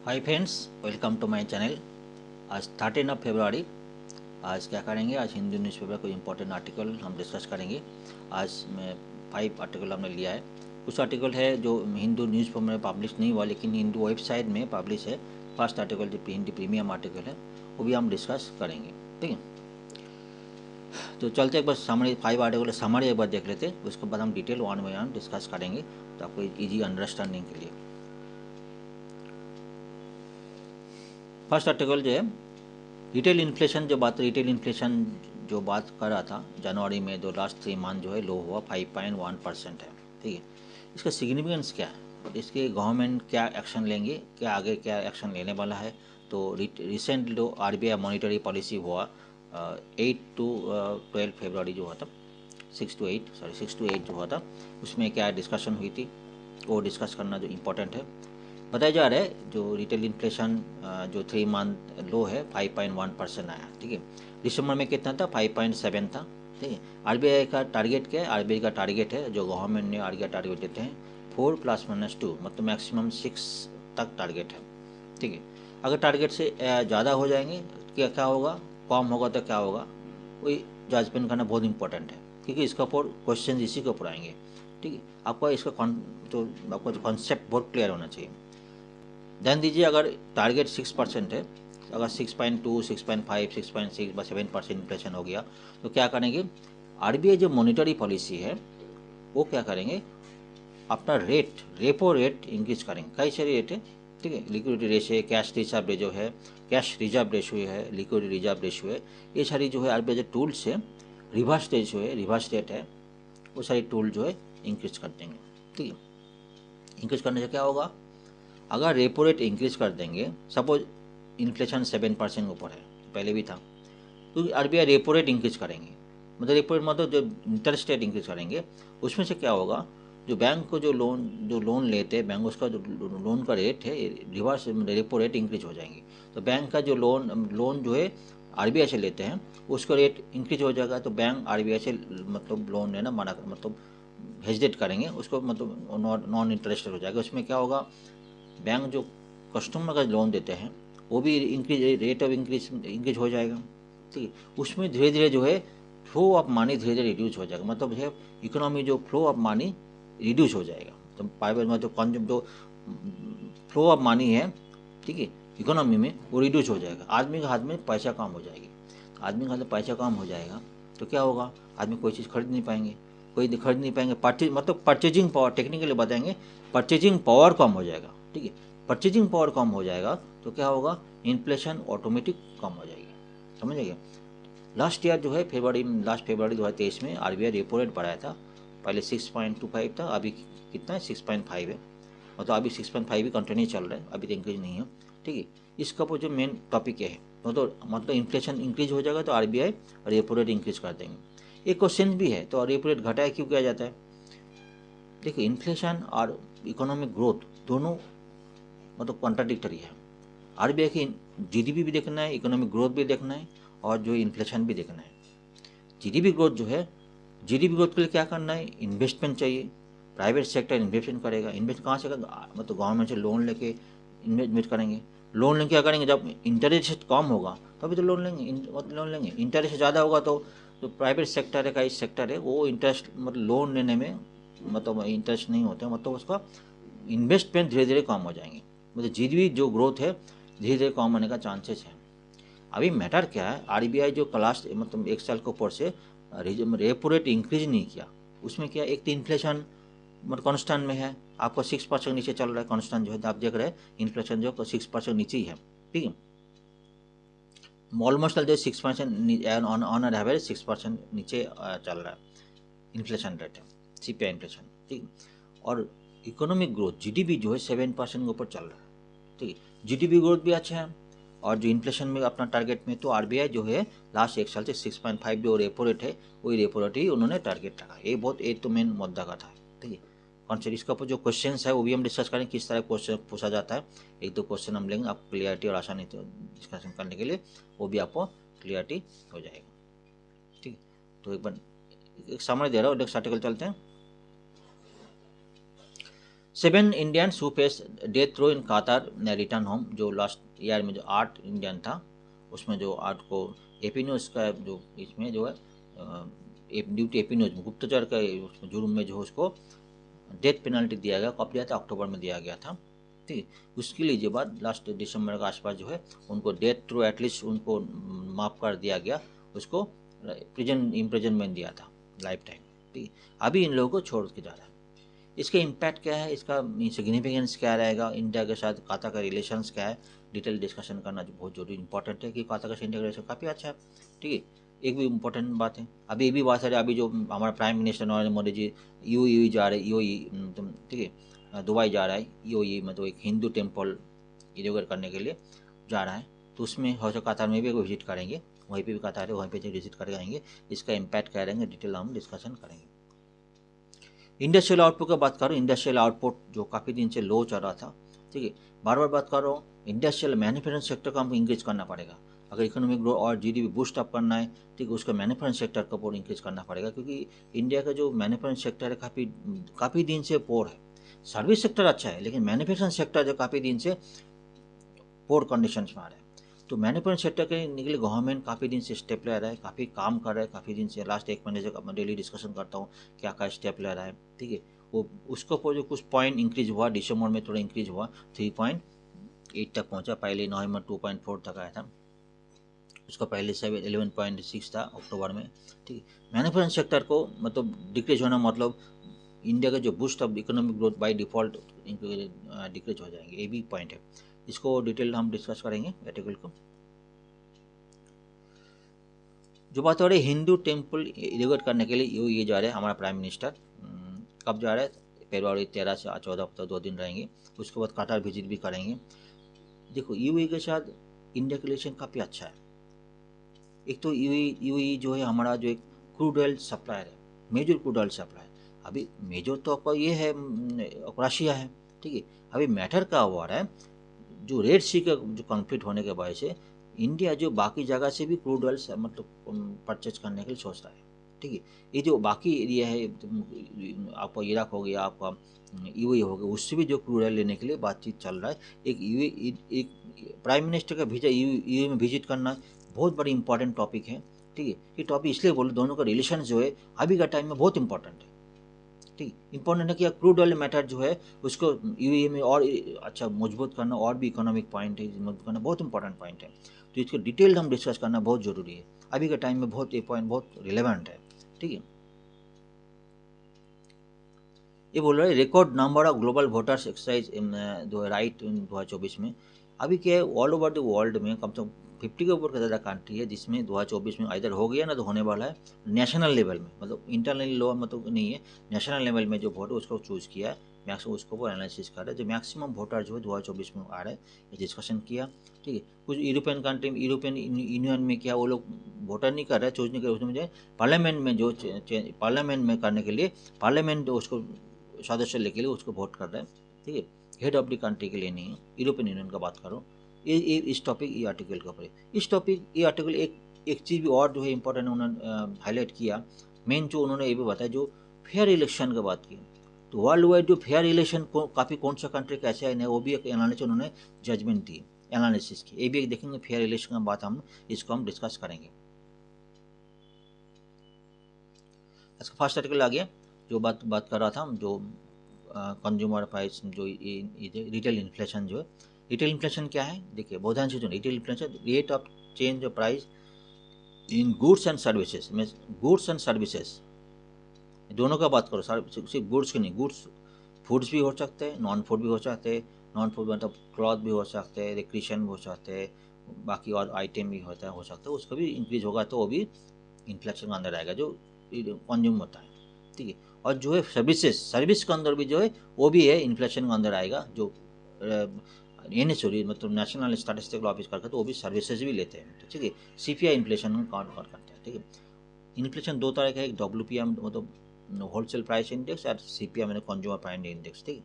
Hi friends, welcome to my channel. आज 13 फरवरी। आज क्या करेंगे? आज हिंदू न्यूज़पेपर कोई इंपॉर्टेंट आर्टिकल हम डिस्कस करेंगे। आज मैं 5 आर्टिकल हमने लिया है। कुछ आर्टिकल है जो हिंदू न्यूज़पेपर में पब्लिश नहीं हुआ लेकिन हिंदू वेबसाइट में पब्लिश है। फर्स्ट आर्टिकल जो हिंदी प्रीमियम आर्टिकल है वो भी हम डिस्कस करेंगे। ठीक है, तो चलते एक बार समरी 5 आर्टिकल समरी एक बार देख लेते, उसके बाद हम detail one by one discuss करेंगे तो आपको ईजी अंडरस्टैंडिंग के लिए। फर्स्ट आर्टिकल जो है रिटेल इन्फ्लेशन जो बात कर रहा था जनवरी में, जो लास्ट 3 मंथ जो है लो हुआ 5.1% है। ठीक है, इसका सिग्निफिकेंस क्या है, इसके गवर्नमेंट क्या एक्शन लेंगे, क्या आगे क्या एक्शन लेने वाला है। तो रिसेंट जो आरबीआई मॉनिटरी पॉलिसी हुआ 8 to 12 फरवरी जो हुआ था, 6 to 8 जो हुआ था, उसमें क्या डिस्कशन हुई थी वो डिस्कस करना जो इम्पोर्टेंट है। बताया जा रहा है जो रिटेल इन्फ्लेशन जो 3 मंथ लो है 5.1% आया। ठीक है, दिसंबर में कितना था? 5.7 था। ठीक है, आरबीआई का टारगेट क्या है? आरबीआई का टारगेट है, जो गवर्नमेंट ने आरबीआई टारगेट देते हैं 4 ± 2, मतलब मैक्सिमम 6 तक टारगेट है। ठीक है, अगर टारगेट से ज़्यादा हो जाएंगे क्या क्या होगा, कम होगा तो क्या होगा, वही जजमेंट करना बहुत इंपॉर्टेंट है, क्योंकि इसका ऊपर क्वेश्चन इसी के ऊपर आएंगे। ठीक है, आपको इसका जो आपको कॉन्सेप्ट बहुत क्लियर होना चाहिए। ध्यान दीजिए, अगर टारगेट 6% है, अगर 6.2, 6.5, 6.6 7% इन्फ्लेशन हो गया तो क्या करेंगे? आरबीआई जो मॉनिटरी पॉलिसी है वो क्या करेंगे? अपना रेपो रेट इंक्रीज करेंगे। कई सारे रेट है। ठीक है, लिक्विडिटी रेशियो है, कैश रिजर्व रेशो है, कैश रिजर्व रेशियो है, लिक्विडिटी रिजर्व रेशियो है, ये सारी जो है आरबीआई जो टूल्स है, रिवर्स रेशियो है, रिवर्स रेट है, वो सारी टूल जो है इंक्रीज कर देंगे। ठीक है, इंक्रीज करने से क्या होगा? अगर रेपो रेट इंक्रीज कर देंगे, सपोज इन्फ्लेशन 7% ऊपर है, पहले भी था, तो आरबीआई रेपो रेट इंक्रीज करेंगे, मतलब रेपो रेट मतलब जो इंटरेस्ट रेट इंक्रीज करेंगे, उसमें से क्या होगा? जो बैंक को जो लोन लेते हैं बैंक, उसका जो लोन का रेट है रिवर्स रेपो रेट इंक्रीज हो जाएंगे। तो बैंक का जो लोन जो है आरबीआई से लेते हैं उसका रेट इंक्रीज हो जाएगा, तो बैंक आरबीआई से मतलब लोन लेना मना, मतलब हेजिटेट करेंगे उसको, मतलब नॉन इंटरेस्टेड हो जाएगा। उसमें क्या होगा? बैंक जो कस्टमर का लोन देते हैं वो भी रेट ऑफ इंक्रीज हो जाएगा। ठीक है, उसमें धीरे धीरे जो है फ्लो ऑफ मनी धीरे धीरे रिड्यूस हो जाएगा, मतलब है इकोनॉमी जो फ्लो ऑफ मनी रिड्यूस हो जाएगा। तो प्राइवेट मतलब कॉन्जम जो फ्लो ऑफ मनी है, ठीक है, इकोनॉमी में वो रिड्यूस हो जाएगा। आदमी के हाथ में पैसा कम हो जाएगी, आदमी के हाथ में पैसा कम हो जाएगा तो क्या होगा? आदमी कोई चीज़ खरीद नहीं पाएंगे, मतलब परचेजिंग पावर, टेक्निकली बताएंगे, परचेजिंग पावर कम हो जाएगा। ठीक है, परचेजिंग पावर कम हो जाएगा तो क्या होगा? इन्फ्लेशन ऑटोमेटिक कम हो जाएगी। समझ गए? लास्ट ईयर जो है लास्ट फरवरी 2023 में आरबीआई रेपो रेट बढ़ाया था। पहले 6.25 था, अभी कितना है? 6.5 है, मतलब अभी 6.5 भी कंटिन्यू चल रहा है, अभी तो इंक्रीज नहीं है। ठीक है, इसका ऊपर जो मेन टॉपिक है, मतलब इन्फ्लेशन इंक्रीज हो जाएगा तो आरबीआई रेपो रेट इंक्रीज कर देंगे। एक क्वेश्चन भी है, तो रेपो रेट घटाया क्यों किया जाता है? देखिए, इन्फ्लेशन और इकोनॉमिक ग्रोथ दोनों मतलब कॉन्ट्राडिक्टरी है। आरबीआई की जीडीपी भी देखना है, इकोनॉमिक ग्रोथ भी देखना है, और जो इन्फ्लेशन भी देखना है। जीडीपी ग्रोथ जो है, जीडीपी ग्रोथ के लिए क्या करना है? इन्वेस्टमेंट चाहिए, प्राइवेट सेक्टर इन्वेस्टमेंट करेगा। इन्वेस्ट कहाँ से करेगा? मतलब गवर्नमेंट से लोन लेके इन्वेस्ट करेंगे। लोन लेके क्या करेंगे? जब इंटरेस्ट कम होगा तभी तो लोन लेंगे, मतलब लोन लेंगे। इंटरेस्ट ज़्यादा होगा तो जो प्राइवेट सेक्टर है, का इस सेक्टर है, वो इंटरेस्ट मतलब लोन लेने में मतलब इंटरेस्ट नहीं होता, मतलब उसका इन्वेस्टमेंट धीरे धीरे कम हो जाएंगे, मतलब जीडीपी जो ग्रोथ है धीरे धीरे कम होने का चांसेस है। अभी मैटर क्या है? आरबीआई जो क्लास मतलब 1 साल के ऊपर से रेपो रेट इंक्रीज नहीं किया, उसमें क्या, एक तो इन्फ्लेशन मतलब कॉन्स्टेंट में है, आपको 6% नीचे चल रहा है। कॉन्स्टेंट जो है आप देख रहे हैं, इन्फ्लेशन जो 6% नीचे ही है। ठीक है, ऑलमोस्ट जो 6% ऑन एवरेज 6% नीचे चल रहा है इन्फ्लेशन रेट है, सीपीआई इन्फ्लेशन। ठीक है, और इकोनॉमिक ग्रोथ जीडीपी जो है 7% के ऊपर चल रहा है। ठीक है, जीडीपी ग्रोथ भी अच्छा है, और जो इन्फ्लेशन में अपना टारगेट में, तो आरबीआई जो है लास्ट 1 साल से 6.5 जो रेपो रेट है वही रेपो रेट ही उन्होंने टारगेट रखा। ये बहुत एक तो मेन मुद्दा का था। ठीक है, कॉन्सेप्ट इसका ऊपर जो क्वेश्चन है वो भी हम डिस्कस करें, किस तरह क्वेश्चन पूछा जाता है। 1-2 क्वेश्चन हम लेंगे आपको क्लियरिटी और आसानी से डिस्कशन करने के लिए, वो भी आपको क्लियरिटी हो जाएगा। ठीक है, तो एक बार एक समझ दे रहा हूँ, नेक्स्ट आर्टिकल चलते हैं। 7 Indians who face death throw in Qatar return home. जो लास्ट ईयर में जो 8 इंडियन था उसमें जो 8 को एपी न्यूज़ का जो इसमें जो है ड्यूटी एपी न्यूज़ गुप्तचर का जुर्म में जो उसको डेथ पेनल्टी दिया गया। कब दिया था? अक्टूबर में दिया गया था। ठीक है, उसके लिए जो बाद लास्ट दिसंबर के आसपास जो है उनको डेथ थ्रू एटलीस्ट उनको माफ़ कर दिया गया, उसको इम्प्रिजनमेंट दिया था लाइफ टाइम। ठीक है, अभी इन लोगों को छोड़ के जा रहा है। इसका इम्पैक्ट क्या है, इसका सिग्निफिकेंस क्या रहेगा, इंडिया के साथ काता का रिलेशंस क्या है, डिटेल डिस्कशन करना जो बहुत जरूरी इंपॉर्टेंट है कि काता का इंडिया का रिलेशन काफ़ी अच्छा है। ठीक है, एक भी इम्पोर्टेंट बात है, अभी ये भी बात है, अभी जो हमारा प्राइम मिनिस्टर नरेंद्र मोदी जी यूएई जा रहे, यूएई ठीक है दुबई जा रहा है, यूएई मतलब एक हिंदू टेम्पल इनॉग्रेट करने के लिए जा रहा है, तो उसमें हो सकता कतार में भी विजिट करेंगे, वहीं पे भी कतार है वहीं पे विजिट कर आएंगे। इसका इम्पैक्ट क्या रहेंगे डिटेल हम डिस्कशन करेंगे। इंडस्ट्रियल आउटपुट की बात करो, इंडस्ट्रियल आउटपुट जो काफ़ी दिन से लो चल रहा था। ठीक है, बार बार बात करो, इंडस्ट्रियल मैन्युफैक्चरिंग सेक्टर को हमको इंक्रीज करना पड़ेगा। अगर इकोनॉमिक ग्रोथ और जीडीपी बूस्ट अप करना है, ठीक है, उसका मैन्युफैक्चरिंग सेक्टर को और इंक्रीज करना पड़ेगा, क्योंकि इंडिया का जो मैन्युफैक्चरिंग सेक्टर है काफ़ी दिन से पोर है। सर्विस सेक्टर अच्छा है, लेकिन मैन्युफैक्चरिंग सेक्टर जो काफ़ी दिन से पोर कंडीशंस में आ रहा है। तो मैन्युफैक्चरिंग सेक्टर के लिए गवर्नमेंट काफ़ी दिन से स्टेप ले रहा है, काफ़ी काम कर रहा है, काफ़ी दिन से लास्ट एक महीने से मैं डेली डिस्कशन करता हूँ क्या क्या स्टेप ले रहा है। ठीक है, वो उसको जो कुछ पॉइंट इंक्रीज हुआ, दिसंबर में थोड़ा इंक्रीज हुआ, 3.8 तक पहुँचा, पहले नवंबर 2.4 तक आया था, उसका पहले से 11.6 था अक्टूबर में। ठीक है, मैन्युफैक्चरिंग सेक्टर को मतलब डिक्रीज होना मतलब इंडिया का जो boost of economic growth by default decrease हो जाएंगे, ये भी पॉइंट है। इसको डिटेल हम डिस्कस करेंगे आर्टिकल को। जो बात हो रही है हिंदू टेम्पल इनॉग्रेट करने के लिए ये जा रहे हैं हमारा प्राइम मिनिस्टर। कब जा रहे हैं? फरवरी 13 से 14 तक 2 दिन रहेंगे, उसके बाद कतार विजिट भी करेंगे। देखो यूएई के साथ इंडिया का रिलेशन काफ़ी अच्छा है। एक तो यूएई जो है हमारा जो एक क्रूड ऑयल सप्लायर है, मेजर क्रूड ऑयल सप्लायर। अभी मेजर तो आपका ये है रशिया है। ठीक है, अभी मैटर क्या हुआ रहा है, जो रेड सी का जो कॉन्फ्लिक्ट होने के वजह से इंडिया जो बाकी जगह से भी क्रूड ऑयल मतलब परचेज करने के लिए सोच रहा है। ठीक है, ये जो बाकी एरिया है आपका इराक हो गया, आपका यूएई हो गया, उससे भी जो क्रूड ऑयल लेने के लिए बातचीत चल रहा है। एक प्राइम मिनिस्टर का यूएई में विजिट करना बहुत बड़ी इंपॉर्टेंट टॉपिक है। ठीक है, ये टॉपिक इसलिए बोलो दोनों का रिलेशन जो है अभी का टाइम में बहुत इंपॉर्टेंट है। ठीक, इंपॉर्टेंट है कि क्रूड ऑयल मैटर जो है उसको यूएई में और अच्छा मजबूत करना, और भी इकोनॉमिक पॉइंट है मजबूत करना बहुत इंपॉर्टेंट पॉइंट है। तो इसको डिटेल हम डिस्कस करना बहुत ज़रूरी है, अभी के टाइम में बहुत ये पॉइंट बहुत रिलेवेंट है। ठीक है, ये बोल रहे हैं record number of global voters exercise in right in 2024 में। अभी क्या है ऑल ओवर द वर्ल्ड में कम से कम 50 के ऊपर का ज़्यादा कंट्री है जिसमें 2024 में इधर हो गया ना तो होने वाला है नेशनल लेवल में, मतलब इंटरनल लो मतलब नहीं है, नेशनल लेवल में जो वोट है उसको चूज़ किया है, मैक्सिमम उसको वो एनालिसिस कर रहे हैं, जो मैक्सिमम वोटर जो है 2024 में आ रहे हैं, ये डिस्कशन किया। ठीक है, कुछ यूरोपियन कंट्री में यूरोपियन यूनियन में क्या वो लोग वोटर नहीं कर रहे, चूज नहीं कर रहे, उसमें मुझे पार्लियामेंट में जो पार्लियामेंट में करने के लिए पार्लियामेंट उसको सदस्य लेके लिए उसको वोट कर रहे हैं। ठीक है, हेड ऑफ द कंट्री के लिए नहीं है, यूरोपियन यूनियन का बात करो। ये इस टॉपिक ये आर्टिकल के ऊपर है। इस टॉपिक ये आर्टिकल एक चीज़ भी और जो है इंपॉर्टेंट उन्होंने हाईलाइट किया, मेन जो उन्होंने ये भी बताया जो फेयर इलेक्शन की बात की। तो वर्ल्ड वाइड जो फेयर इलेक्शन को काफ़ी कौन सा कंट्री कैसे है वो भी एक एनालिसिस उन्होंने जजमेंट दी, एनालिसिस की, ये भी एक देखेंगे फेयर इलेक्शन की बात हम इसको हम डिस्कस करेंगे। इसका फर्स्ट आर्टिकल आ गया, जो बात कर रहा था जो कंज्यूमर प्राइस जो रिटेल इन्फ्लेशन जो है, रिटेल इन्फ्लेशन क्या है देखिए बहुत ध्यान से जो retail inflation rate of change of price in goods and services में, गुड्स एंड सर्विसेज दोनों का बात करो, सिर्फ गुड्स की नहीं, गुड्स फूड्स भी हो सकते हैं, नॉन फूड भी हो सकते हैं, नॉन फूड मतलब क्लॉथ भी हो सकते हैं, रिक्रिएशन भी हो सकते हैं, बाकी और आइटम भी हो सकता है, उसका भी इंक्रीज होगा तो वो भी इन्फ्लेशन के अंदर आएगा जो कंज्यूम होता है। ठीक है, और जो है सर्विस के अंदर भी जो है वो भी है इन्फ्लेशन के अंदर आएगा, जो सॉरी मतलब नेशनल स्टैटिस्टिकल ऑफिस करके तो वो भी सर्विसेज भी लेते हैं। तो ठीक है, सीपीआई इन्फ्लेशन काउंट करते हैं। ठीक है, इन्फ्लेशन दो तरह का है, एक डब्ल्यूपीएम मतलब होलसेल प्राइस इंडेक्स और सीपीआई मतलब कंज्यूमर प्राइस इंडेक्स। ठीक है,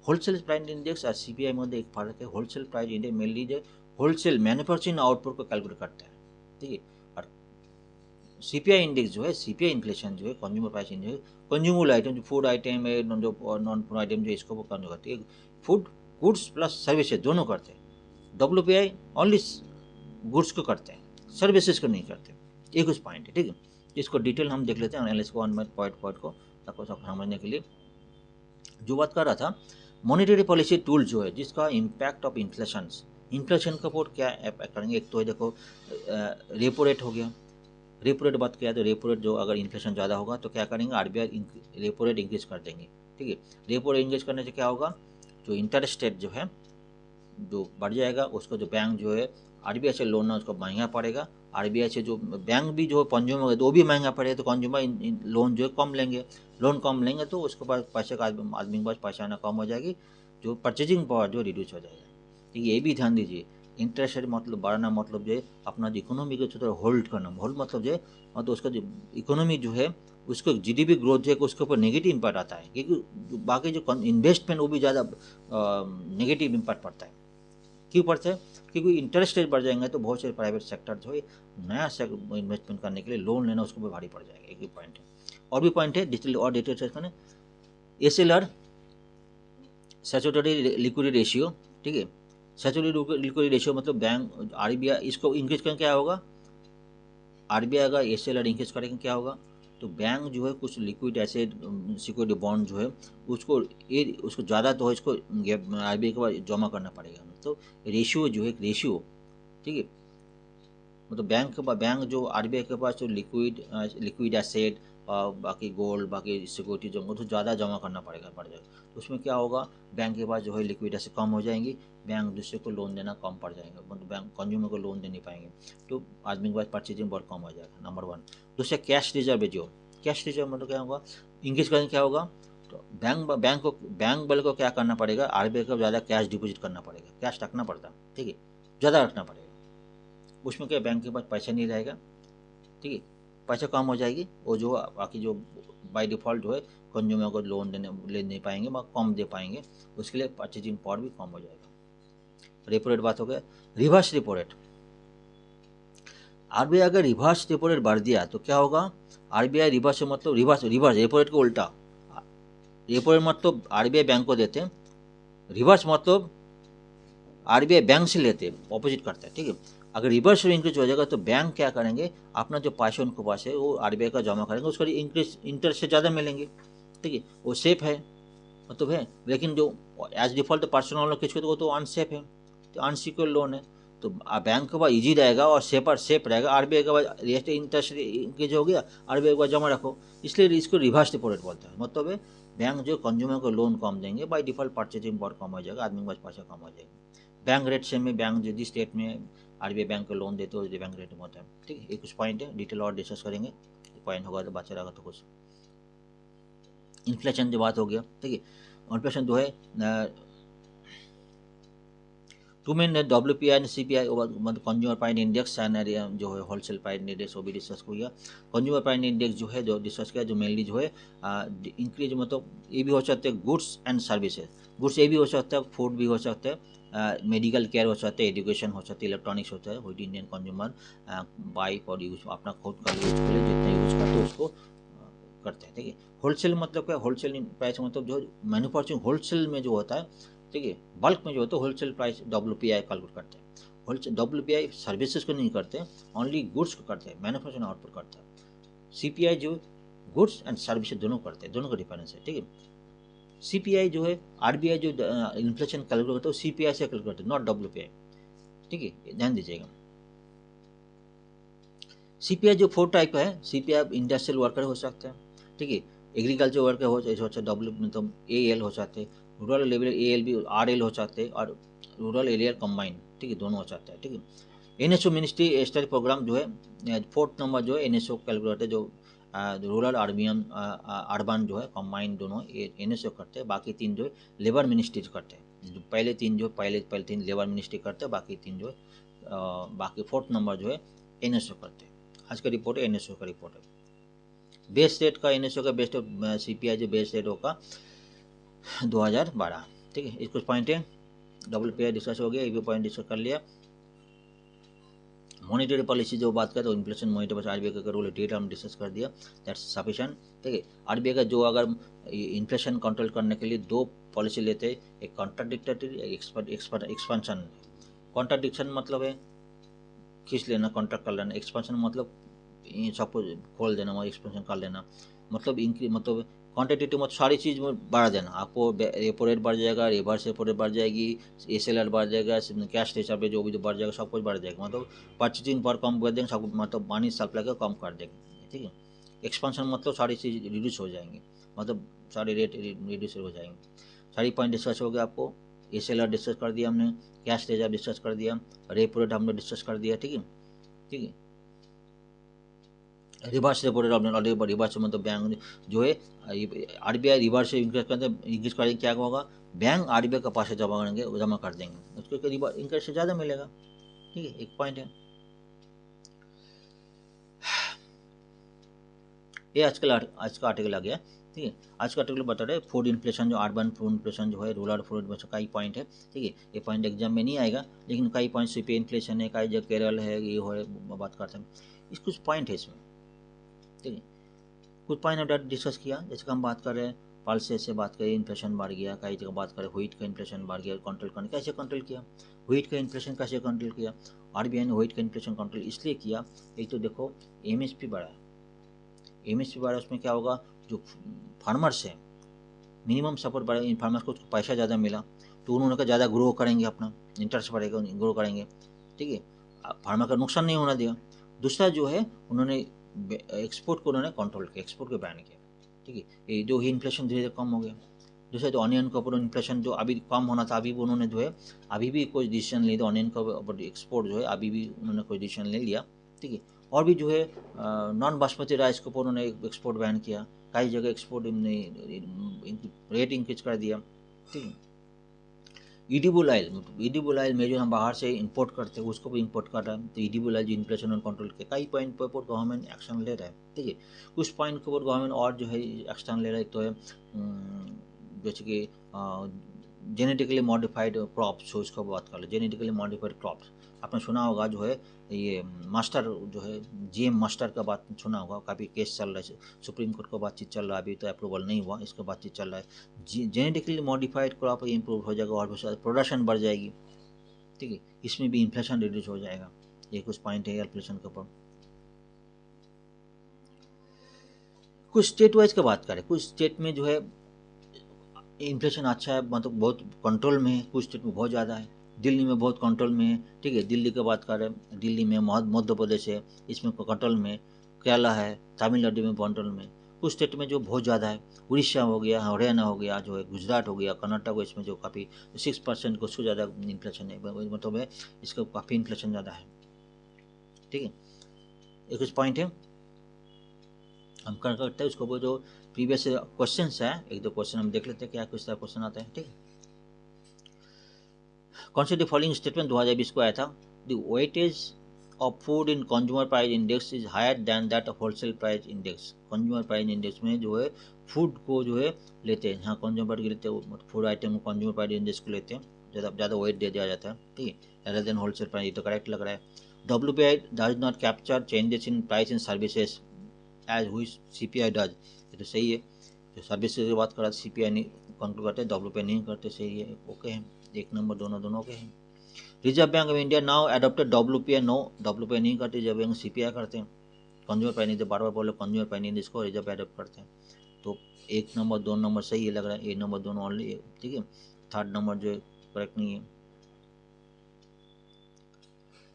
होलसेल प्राइस इंडेक्स और सीपीआई में एक फर्क है, होलसेल प्राइस इंडेक्स मेनली जो होलसेल मैन्युफैक्चरिंग आउटपुट को कैलकुलेट करता है। ठीक है, और सीपीआई इंडेक्स जो है, सीपीआई इन्फ्लेशन जो है, consumer price index, consumer item जो फूड आइटम है, जो नॉन फूड आइटम जो इसको वो कम करती है, फूड गुड्स प्लस सर्विसेज दोनों करते हैं। डब्ल्यूपीआई ओनली गुड्स को करते हैं, सर्विसेज को नहीं करते। एक उस पॉइंट है, ठीक है। इसको डिटेल हम देख लेते हैं एनालिसिस को, वन पॉइंट को आपको समझने के लिए। जो बात कर रहा था, मॉनेटरी पॉलिसी टूल जो है जिसका इम्पैक्ट ऑफ इन्फ्लेशन का ऊपर क्या इम्पैक्ट करेंगे। एक तो है देखो, रेपो रेट हो गया। रेपो रेट बात किया तो रेपो रेट जो अगर इन्फ्लेशन ज़्यादा होगा तो क्या करेंगे, आरबीआई रेपो रेट इंक्रीज कर देंगे, ठीक है। रेपो रेट इंक्रीज करने से क्या होगा, जो इंटरेस्ट रेट जो है जो बढ़ जाएगा, उसको जो बैंक जो है आरबीआई से लोन ना उसको महंगा पड़ेगा। आरबीआई से जो बैंक भी जो कंज्यूमर तो वो भी महंगा पड़ेगा, तो कंज्यूमर लोन जो है कम लेंगे। लोन कम लेंगे तो उसके पास पैसे का आदमी के पास पैसा आना कम हो जाएगी, जो परचेजिंग पावर जो रिड्यूस हो जाएगा। तो ये भी ध्यान दीजिए, इंटरेस्ट रेट मतलब बढ़ाना मतलब जो है अपना जो इकोनॉमी को थोड़ा होल्ड करना। होल्ड मतलब जो है मतलब उसका जो इकोनॉमी जो है उसको जीडीपी ग्रोथ जो है उसके ऊपर नेगेटिव इम्पैक्ट आता है, क्योंकि बाकी जो इन्वेस्टमेंट वो भी ज़्यादा नेगेटिव इम्पैक्ट पड़ता है। क्यों पड़ता है, क्योंकि इंटरेस्ट रेट बढ़ जाएंगे तो बहुत सारे प्राइवेट सेक्टर जो है नया इन्वेस्टमेंट करने के लिए लोन लेना उसको भी भारी पड़ जाएगा। एक भी पॉइंट है। और भी पॉइंट है डिजिटल और डिटेल सर्च करना, एसएलआर स्टैट्यूटरी लिक्विडिटी रेशियो, ठीक है। स्टैट्यूटरी लिक्विडिटी रेशियो मतलब बैंक आरबीआई इसको इंक्रीज करके क्या होगा, आरबीआई अगर एसएलआर इंक्रीज करेंगे क्या होगा, तो बैंक जो है कुछ लिक्विड एसेट सिक्योरिटी बॉन्ड जो है उसको ज़्यादा तो इसको आरबीआई के पास जमा करना पड़ेगा। तो रेशियो जो है रेशियो, ठीक है, मतलब बैंक जो आरबीआई के पास जो लिक्विड एसेट और बाकी गोल्ड बाकी सिक्योरिटी जो तो ज़्यादा जमा करना पड़ेगा, बढ़ जाएगा। तो उसमें क्या होगा, बैंक के पास जो है लिक्विड एसेट कम हो जाएंगी, बैंक दूसरे को लोन देना कम पड़ जाएगा, मतलब बैंक कंज्यूमर को लोन दे नहीं पाएंगे, तो आदमी के पास परचेजिंग बहुत कम हो जाएगा, नंबर वन। दूसरा कैश रिजर्व है, जो कैश रिजर्व मतलब क्या होगा, इंक्रीज करेंगे क्या होगा, तो बैंक वाले को क्या करना पड़ेगा, आरबीआई को ज़्यादा कैश डिपॉजिट करना पड़ेगा, कैश रखना पड़ता है, ठीक है, ज़्यादा रखना पड़ेगा। उसमें क्या बैंक के पास पैसा नहीं रहेगा, ठीक है, पैसा कम हो जाएगी, और जो बाकी जो बाय डिफ़ॉल्ट जो है कंज्यूमर को लोन ले नहीं पाएंगे, कम दे पाएंगे, उसके लिए परचेजिंग पावर भी कम हो जाएगा। रेपो रेट बात हो गया। रिवर्स रेपो रेट, आरबीआई अगर रिवर्स रेपो रेट बढ़ दिया तो क्या होगा, आरबीआई रिवर्स मतलब रिवर्स रेपो रेट को उल्टा, रेपो रेट मतलब आरबीआई बैंक को देते हैं, रिवर्स मतलब आरबीआई बैंक से लेते हैं, ऑपोजिट करता है, ठीक है। अगर रिवर्स इंक्रीज हो जाएगा तो बैंक क्या करेंगे, अपना जो पैसे उनके पास है वो आरबीआई का जमा करेंगे, उसका इंक्रीज इंटरेस्ट से ज़्यादा मिलेंगे, ठीक है, वो सेफ है मतलब है। लेकिन जो एज डिफॉल्ट पर्सनल लोन किसी को तो अनसेफ है, तो अनसिक्योर लोन है, तो बैंक के पास ईजी रहेगा और सेफ रहेगा। आरबीआई के पास रेट इंटरेस्ट इंक्रीज हो गया, आरबीआई के पास जमा रखो, इसलिए इसको रिवर्स रेपो रेट बोलता है। मतलब है बैंक जो कंज्यूमर को लोन कम देंगे, बाई डिफॉल्ट परचेजिंग पावर कम हो जाएगा, आदमी के पास पैसा कम हो जाएगा। बैंक रेट से में बैंक जिस स्टेट में आरबीआई बैंक को लोन देते हो उस बैंक रेट में होता है, ठीक है। ये कुछ पॉइंट है, डिटेल और डिस्कस करेंगे, पॉइंट होगा तो बचा रहेगा तो कुछ। इन्फ्लेशन की बात हो गया, ठीक है। इन्फ्लेशन जो है two main WPI and CPI मतलब कंज्यूमर प्राइस इंडेक्स एंड जो है होलसेल प्राइस इंडेक्स वो भी डिस्कस हो गया। कंज्यूमर प्राइस इंडेक्स जो है जो डिस्कस किया, जो मेनली जो है इंक्रीज मतलब ये भी हो सकते हैं गुड्स एंड सर्विसेज, गुड्स ये भी हो सकता है, फूड भी हो सकता है, मेडिकल केयर हो सकता है, एजुकेशन हो सकता है, इलेक्ट्रॉनिक्स होता है, वही Indian consumer by for use अपना खुद का यूज के लिए जितना यूज करते हैं उसको करते हैं, ठीक है। होलसेल मतलब क्या, होलसेल प्राइस मतलब जो मैन्युफैक्चरिंग होलसेल में जो होता है, ठीक है, बल्क में जो होता है होलसेल प्राइस डब्ल्यूपीआई कैलकुलेट करते हैं। होलसेल डब्ल्यूपीआई सर्विसेज को नहीं करते, ओनली गुड्स को करते हैं, मैन्युफैक्चरिंग आउटपुट करता है। सीपीआई जो गुड्स एंड सर्विसेज दोनों करते हैं, दोनों का डिफरेंस है, ठीक है। सीपीआई जो है आरबीआई जो इन्फ्लेशन कैलकुलेट करता है सीपीआई से कैलकुलेट करते हैं, नॉट डब्ल्यूपीआई, ठीक है, ध्यान दीजिएगा। सीपीआई जो 4 टाइप का है, सीपीआई इंडस्ट्रियल वर्कर हो सकता है, ठीक है, एग्रीकल्चर वर्कर हो सकता है, डब्ल्यू मतलब एएल हो सकते हैं, रूरल लेवल एएल भी आरएल हो सकते हैं, और रूरल एरिया कंबाइन, ठीक है, दोनों हो सकता है, ठीक है। एनएसओ मिनिस्ट्री स्टडी प्रोग्राम जो है 4th नंबर जो है एनएसओ कैलकुलेट है, जो रूरल अर्बन जो है कंबाइन दोनों एनएसओ करते हैं, बाकी 3 जो है लेबर मिनिस्ट्रीज करते हैं। पहले 3 जो पहले 3 लेबर मिनिस्ट्री करते हैं, बाकी 3 जो है बाकी 4th नंबर जो है एनएसओ करते हैं। आज का रिपोर्ट है एनएसओ का रिपोर्ट है। बेस रेट का एनएसओ का बेस्ट सीपीआई जो बेस रेट होगा 2012, ठीक है। इस कुछ पॉइंट है, डब्ल्यूपीआई डिस्कस हो गया, ये भी पॉइंट डिस्कस कर लिया। मॉनेटरी पॉलिसी जो बात करें तो इन्फ्लेशन मॉनिटर पर आरबीआई का रोल डेटा हम डिस्कस कर दिया, दैट्स सफिशिएंट। ठीक है, आरबीआई का जो अगर इन्फ्लेशन कंट्रोल करने के लिए दो पॉलिसी लेते हैं, एक कॉन्ट्राडिक्टरी, एक एक्सपेंशन। कॉन्ट्राडिक्शन मतलब है खींच लेना, कॉन्ट्रैक्ट कर लेना। एक्सपेंशन मतलब सबको खोल देना और एक्सपेंशन कर लेना। मतलब मतलब क्वांटिटेटिव मतलब सारी चीज़ में बढ़ा देना। आपको रेपो रेट बढ़ जाएगा, रिवर्स रेपो रेट बढ़ जाएगी, एसएलआर बढ़ जाएगा, कैश रिजर्व पे जो भी बढ़ जाएगा सब कुछ बढ़ जाएगा। मतलब परचेजिंग पर कम कर देंगे, सब मतलब मनी सप्लाई को कम कर देंगे। ठीक है, एक्सपेंशन मतलब सारी चीज़ रिड्यूस हो जाएंगी, मतलब सारे रेट रिड्यूस हो जाएंगे। सारी पॉइंट डिस्कस हो गया। आपको एसएलआर डिस्कस कर दिया हमने, कैश रिजर्व डिस्कस कर दिया, रेपो रेट हमने डिस्कस कर दिया। ठीक है, ठीक है। रिवर्स रेपो रेट आपने ऑलरेडी, रिवर्स मतलब बैंक जो है आरबीआई रिवर्स से इंक्रीज करेंगे, क्या होगा, बैंक आरबीआई के पास से जमा कर देंगे, उसको इंटरेस्ट ज़्यादा मिलेगा। ठीक है, एक पॉइंट है ये। आज का आर्टिकल आ गया। ठीक है, आज का आर्टिकल बता रहे फूड इन्फ्लेशन, जो अर्बन फूड इन्फ्लेशन जो है, रूरल फूड इन्फ्लेशन, कई पॉइंट है। ठीक है, ये पॉइंट एग्जाम में नहीं आएगा, लेकिन कई पॉइंट सीपी इन्फ्लेशन है, कई जगह केरल है, ये हो बात करते हैं, इस कुछ पॉइंट है इसमें। ठीक है, कुछ पॉइंट हमने डिस्कस किया, जैसे कि हम बात कर रहे हैं पल्सेस से बात करें, इन्फ्लेशन बढ़ गया, कई जगह बात करें व्हीट का इन्फ्लेशन बढ़ गया, कंट्रोल करने कैसे कंट्रोल किया, व्हीट का इन्फ्लेशन कैसे कंट्रोल किया। आरबीआई ने व्हीट का इन्फ्लेशन कंट्रोल इसलिए किया, एक तो देखो एमएसपी बढ़ा, एमएसपी बढ़ा, उसमें क्या होगा, जो फार्मर्स है मिनिमम सपोर्ट बढ़ा, इन फार्मर्स को पैसा ज़्यादा मिला, तो उन्होंने कहा ज़्यादा ग्रो करेंगे, अपना इंटरेस्ट बढ़ेगा, ग्रो करेंगे। ठीक है, फार्मर का नुकसान नहीं होना दिया। दूसरा जो है उन्होंने एक्सपोर्ट को उन्होंने कंट्रोल किया, एक्सपोर्ट को बैन किया। ठीक है, ये जो ही इन्फ्लेशन धीरे धीरे कम हो गया। दूसरा जो ऑनियन का ऊपर इन्फ्लेशन जो अभी कम होना था, अभी भी उन्होंने जो है अभी भी कोई डिसीजन ले लिया, ऑनियन का ऊपर एक्सपोर्ट जो है अभी भी उन्होंने कोई डिसीजन ले लिया। ठीक है, और भी जो है नॉन बासमती राइस के ऊपर उन्होंने एक्सपोर्ट बैन किया, कई जगह एक्सपोर्ट रेट इंक्रीज कर दिया। ठीक है, ईडिबल ऑयल में जो हम बाहर से इंपोर्ट करते हैं उसको भी इंपोर्ट कर रहा है, तो ईडिबल ऑयल जो इन्फ्लेशन और कंट्रोल के कई पॉइंट पर गवर्नमेंट एक्शन ले रहा है। ठीक है, कुछ पॉइंट के ऊपर गवर्नमेंट और जो है एक्शन ले रहा है। एक तो है जैसे कि जेनेटिकली मॉडिफाइड क्रॉप्स, उसको बात कर लो, जेनेटिकली मॉडिफाइड क्रॉप्स आपने सुना होगा, जो है ये मास्टर जो है जीएम मास्टर का बात सुना होगा, काफ़ी केस चल रहा है, सुप्रीम कोर्ट का बातचीत चल रहा है, अभी तो अप्रूवल नहीं हुआ, इसका बातचीत चल रहा है। जेनेटिकली मॉडिफाइड क्रॉप इंप्रूव हो जाएगा और भी प्रोडक्शन बढ़ जाएगी। ठीक है, इसमें भी इन्फ्लेशन रिड्यूस हो जाएगा। ये कुछ पॉइंट है इन्फ्लेशन के ऊपर। कुछ स्टेट वाइज का बात करें, कुछ स्टेट में जो है इन्फ्लेशन अच्छा है, मतलब बहुत कंट्रोल में है, कुछ स्टेट में बहुत ज़्यादा है। दिल्ली में बहुत कंट्रोल में है। ठीक है, दिल्ली की बात करें, दिल्ली में मध्य प्रदेश है, इसमें कंट्रोल में, केरला है, तमिलनाडु में कंट्रोल में। कुछ स्टेट में जो बहुत ज़्यादा है, उड़ीसा हो गया, हरियाणा हो गया, जो है गुजरात हो गया, कर्नाटक हो, इसमें जो काफ़ी 6% को उससे ज़्यादा इन्फ्लेशन है, मतलब है इसका काफ़ी इन्फ्लेशन ज़्यादा है। ठीक है, ये कुछ पॉइंट है हम कर करते हैं। उसको वो जो प्रीवियस क्वेश्चन है, एक दो क्वेश्चन हम देख लेते हैं क्या कुछ क्वेश्चन आता है। ठीक है, कौन सी फॉलोइंग स्टेटमेंट 2020 को आया था, the weightage of food in consumer price index is higher than that of wholesale price index. Consumer price index में जो है फूड को जो है लेते हैं, हाँ कंज्यूमर के लेते हैं, फूड आइटम को कंज्यूमर प्राइस इंडेक्स को लेते हैं, ज़्यादा वेट दे दिया जाता है। ठीक है, rather देन होलसेल प्राइस, ये तो करेक्ट लग रहा है। WPI does not capture changes in price in services as हुई CPI डज, ये तो सही है। जो सर्विसेज की बात कर रहा है CPI नहीं कंट्रोल करते, WPI नहीं करते, सही है, ओके है, एक नंबर दोनों ओके हैं। Reserve Bank of India now adopted WPI, no WPI नहीं करते, रिजर्व बैंक CPI करते हैं। कंज्यूमर प्राइस इंडेक्स बार बार बोलो, कंज्यूमर प्राइस इंडेक्स को रिजर्व एडॉप्ट करते हैं, तो एक नंबर दो नंबर सही है लग रहा है, एक नंबर दोनों ऑनली। ठीक है, थर्ड नंबर जो करेक्ट नहीं है,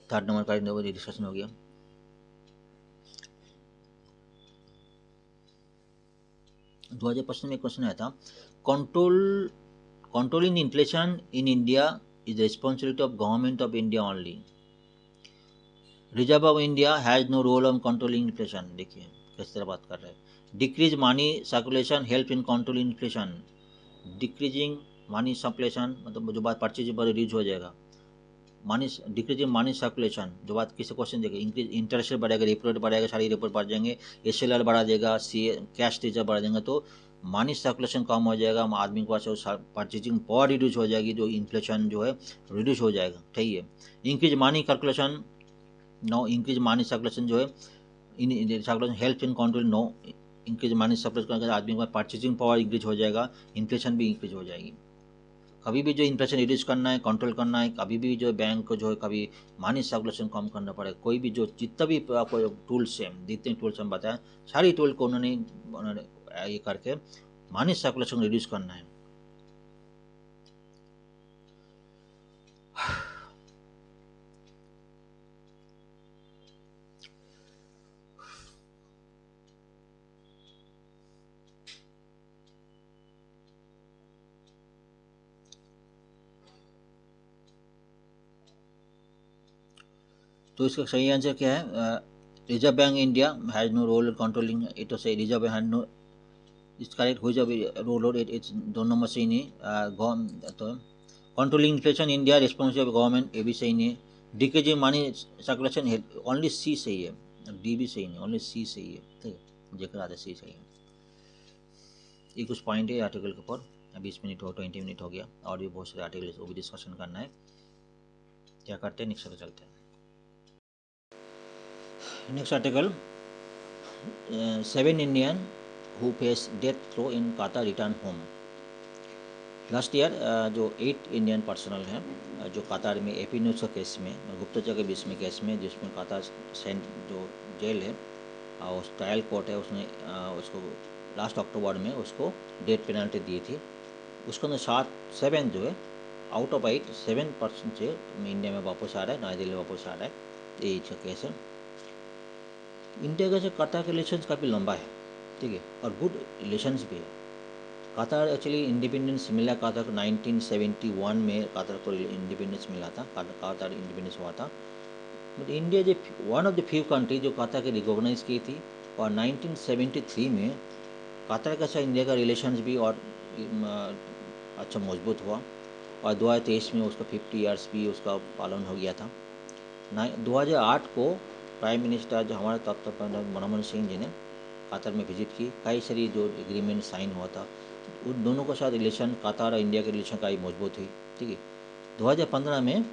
थर्ड नंबर का डिस्कशन हो गया। दो हजार परसेंट में क्वेश्चन आया था, controlling inflation in India is the responsibility of Government of India only. Reserve of India has no role on controlling inflation. देखिए किस तरह बात कर रहे हैं, decrease money circulation help in controlling inflation. Decreasing money circulation मतलब जो बात परचेज पर रिड्यूस हो जाएगा, मनी डिक्रीजिंग मनी सर्कुलेशन, जो बात किसी क्वेश्चन देखें, इंक्रीज इंटरेस्ट रेट बढ़ेगा, रेपो रेट बढ़ेगा, सारी रेपो रेट बढ़ जाएंगे, SLR बढ़ा देगा, कैश रिजर्व बढ़ा देंगे, तो मनी सर्कुलेशन कम हो जाएगा, आदमी के पास परचेजिंग पावर रिड्यूस हो जाएगी, जो इन्फ्लेशन जो है रिड्यूस हो जाएगा। ठीक है, increase money circulation no increase money circulation जो है in circulation help in control, no increase money circulation करके आदमी का परचेजिंग पावर इंक्रीज हो जाएगा, इन्फ्लेशन भी इंक्रीज हो जाएगी। कभी भी जो इन्फ्लेशन रिड्यूस करना है, कंट्रोल करना है, कभी भी जो बैंक को जो है कभी मनी सर्कुलेशन कम करना पड़े, कोई भी जो जितना भी आपको टूल्स हैं, जितने टूल्स हम बताएं, सारी टूल को उन्होंने ये करके मनी सर्कुलेशन रिड्यूस करना है। तो इसका सही आंसर क्या है? Reserve bank India has no role controlling it, say reserve bank has no, it's correct हो जाए रोल, इट्स 2 नंबर सही नहीं। तो controlling inflation India responsible government, ये भी सही नहीं है। Decreasing money circulation only C सही है, डी भी सही नहीं, ओनली सी सही है। ठीक है, जेकर आधा सी सही है। ये कुछ पॉइंट है आर्टिकल के ऊपर। 20 मिनट हो, 20 मिनट हो गया, और भी बहुत सारे आर्टिकल वो भी डिस्कशन करना है। क्या करते हैं, नेक्स्ट पे चलते हैं। Next article, 7 Indian who face death throw in Qatar return home. Last year जो 8 इंडियन पर्सनल हैं जो कतार में एपी न्यूज़ के केस में, गुप्तचर के बीच में केस में, जिसमें कतार सेंट जो जेल है उस ट्रायल कोर्ट है, उसने उसको लास्ट अक्टूबर में उसको डेथ पेनल्टी दी थी। उसके अंदर 7 जो है आउट ऑफ 8, 7% से इंडिया में वापस आ रहा है, नई दिल्ली वापस आ रहा है। ये इसका केस है। इंडिया का जो कतार के रिलेशन काफ़ी लंबा है, ठीक है, और गुड रिलेशंस भी है। कतार एक्चुअली इंडिपेंडेंस मिला कतार को 1971 में कतार को इंडिपेंडेंस मिला था, कतार इंडिपेंडेंस हुआ था। बट इंडिया जो one of the few country जो कतार के रिकॉग्नाइज की थी, और 1973 में कतार के साथ इंडिया का रिलेशंस भी और अच्छा मजबूत हुआ, और 2023 में उसका 50 ईयर्स भी उसका पालन हो गया था। 2008 को प्राइम मिनिस्टर जो हमारे तब तक मनमोहन सिंह जी ने कतार में विजिट की, कई सारी जो एग्रीमेंट साइन हुआ था, उन दोनों के साथ रिलेशन कतार और इंडिया के रिलेशन काफ़ी मजबूत हुई। ठीक है, 2015 में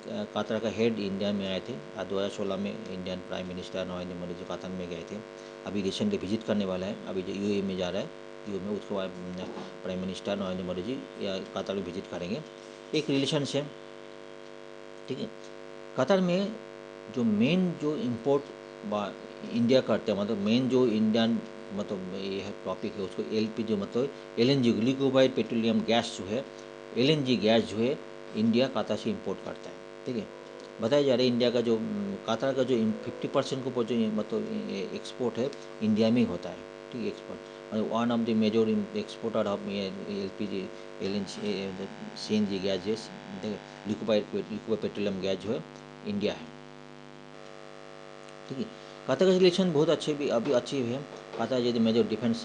कतार का हेड इंडिया में आए थे, और 2016 में Indian prime minister Narendra Modi ji Qatar में गए थे। अभी रिसेंटली विजिट करने वाला है, अभी जो यूएई में जा रहा है, यूएई में उसके बाद प्राइम मिनिस्टर नरेंद्र मोदी जी या कतार में विजिट करेंगे। एक रिलेशन है, ठीक है। कतार में जो मेन जो इम्पोर्ट इंडिया करते हैं, मतलब मेन जो इंडियन मतलब ये है टॉपिक है, उसको एलपीजी मतलब एलएनजी लिक्विफाइड पेट्रोलियम गैस जो है, एलएनजी गैस जो है इंडिया कतार से इंपोर्ट करता है। ठीक है, बताया जा रहा है इंडिया का जो कतार का जो 50% को जो मतलब एक्सपोर्ट है इंडिया में ही होता है। ठीक है, export one of the major exporter of LPG LNG CNG gas, liquefied petroleum gas जो है इंडिया है। ठीक है, कतार का रिलेशन बहुत अच्छे भी अभी अच्छी भी है। कतार यदि मेजर डिफेंस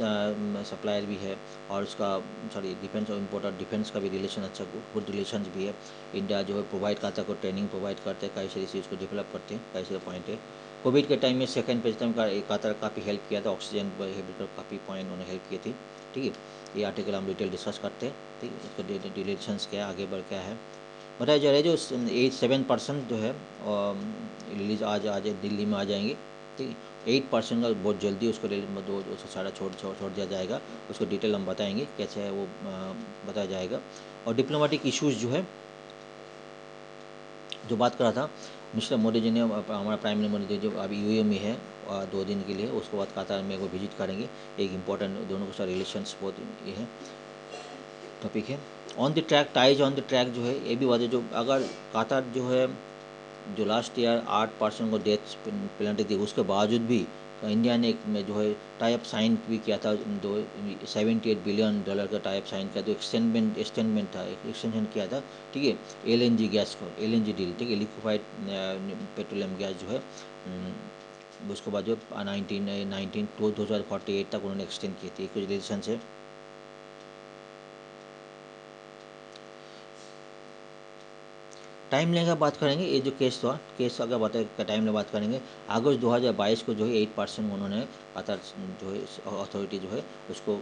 सप्लायर भी है, और उसका डिफेंस और इम्पोर्टर डिफेंस का भी रिलेशन अच्छा गुड रिलेशन भी है। इंडिया जो है प्रोवाइड कतार को ट्रेनिंग प्रोवाइड करते हैं, कई सारी चीज़ को डेवलप करते हैं, कई सारे पॉइंट है। कोविड के टाइम में सेकेंड फेज टाइम का कतार काफ़ी हेल्प किया था, ऑक्सीजन काफ़ी पॉइंट उन्होंने हेल्प किए थे। ठीक है, ये आर्टिकल हम डिटेल डिस्कस करते हैं। ठीक है, इसका रिलेशंस क्या है, आगे बढ़ क्या है बताया जा रहा है। जो 7% जो है रिलीज आज दिल्ली में आ जाएंगे। ठीक है, 8% का बहुत जल्दी उसको सारा छोड़ दिया जाएगा। उसको डिटेल हम बताएंगे कैसे है वो बताया जाएगा। और डिप्लोमेटिक इश्यूज़ जो है जो बात कर रहा था मिस्टर मोदी जी ने, हमारा प्राइम मिनिस्टर मोदी जी जो अभी यूएई में है 2 दिन के लिए, उसके बाद कतार में वो विजिट करेंगे। एक इम्पॉर्टेंट दोनों के साथ रिलेशंस बहुत ये है टॉपिक है। On the track ties on the track जो है ये भी वजह, जो अगर कतार जो है जो लास्ट ईयर 8% को डेथ पेनल्टी थी, उसके बावजूद भी तो इंडिया ने एक में जो है टाइप साइन भी किया था, जो $78 बिलियन का टाइप साइन किया, तो एक्सटेंडमेंट था, एक्सटेंशन किया था। ठीक है, एलएनजी गैस को, एलएनजी डील, ठीक है, लिक्विफाइड पेट्रोलियम गैस जो है उसके बाद जो 2048 तक उन्होंने एक्सटेंड की थी। कुछ रिलेशन से टाइम लाइन का बात करेंगे। ये जो केस था, केस अगर बता टाइम लाइन बात करेंगे, अगस्त 2022 को जो है 8% उन्होंने कतार जो है अथॉरिटी जो है उसको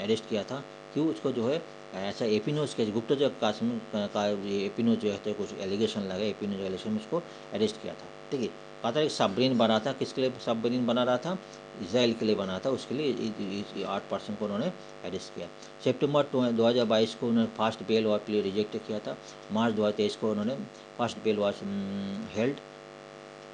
अरेस्ट किया था। क्यों? उसको जो है ऐसा एपी न्यूज़ के गुप्तचर काश्मीर का एपी न्यूज़ जो है तो कुछ एलिगेशन लगा, एपी न्यूज़ एलिगेशन में उसको अरेस्ट किया था। ठीक है, कतर एक सबमरीन बना था, किसके लिए सबमरीन बना रहा था? इसराइल के लिए बना था, उसके लिए 8% को उन्होंने अरेस्ट किया। सितंबर 2022 को उन्होंने फर्स्ट बेल वॉर के लिए रिजेक्ट किया था। मार्च 2023 को उन्होंने first bell war held,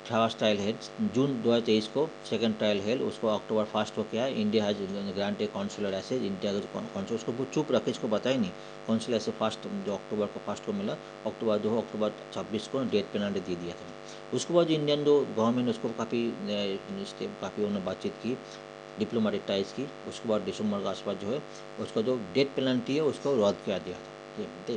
first trial head. June 2023 को सेकंड ट्रायल हेड, उसको अक्टूबर 1 को क्या है, India has grant a consular access, India का कॉन्सुलर, उसको वो चुप रखे, इसको बताया नहीं कॉन्सुलर एसेज फर्स्ट जो अक्टूबर को फर्स्ट को मिला, अक्टूबर 26 को डेथ पेनल्टी दे दिया था। उसके बाद इंडियन जो गवर्नमेंट उसको काफ़ी उन्होंने बातचीत की, डिप्लोमेटिक टाइज की। उसके बाद दिसंबर के आसपास जो है उसका जो डेथ पेनल्टी है उसको रद्द कर दिया था,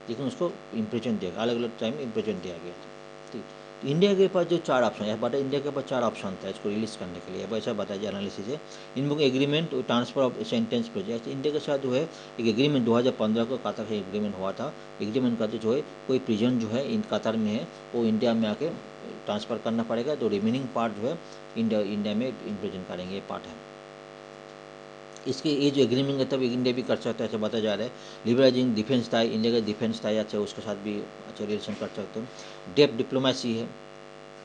लेकिन उसको इम्प्रेशन दिया, अलग अलग टाइम इम्प्रेशन दिया गया था। ठीक, तो इंडिया के पास जो 4 ऑप्शन है, बता इंडिया के पास 4 ऑप्शन था इसको रिलीज़ करने के लिए। अब ऐसा बताया एनालिसिस है, इनमें agreement transfer of sentence project, India के साथ जो है एक एग्रीमेंट 2015 को कतर से एग्रीमेंट हुआ था। एग्रीमेंट का जो है कोई प्रिजन जो है इन कतर में है वो इंडिया में आके ट्रांसफ़र करना पड़ेगा, तो रिमेनिंग पार्ट जो है इंडिया में इम्प्रिजन करेंगे, ये पार्ट है इसके। ये जो एग्रीमेंट है तब इंडिया भी कर सकता है, ऐसा बताया जा रहा है। लिबराइजिंग डिफेंस टाई, इंडिया का डिफेंस टाई अच्छा उसके साथ भी अच्छा रिलेशन कर सकते हैं। डेप डिप्लोमेसी है,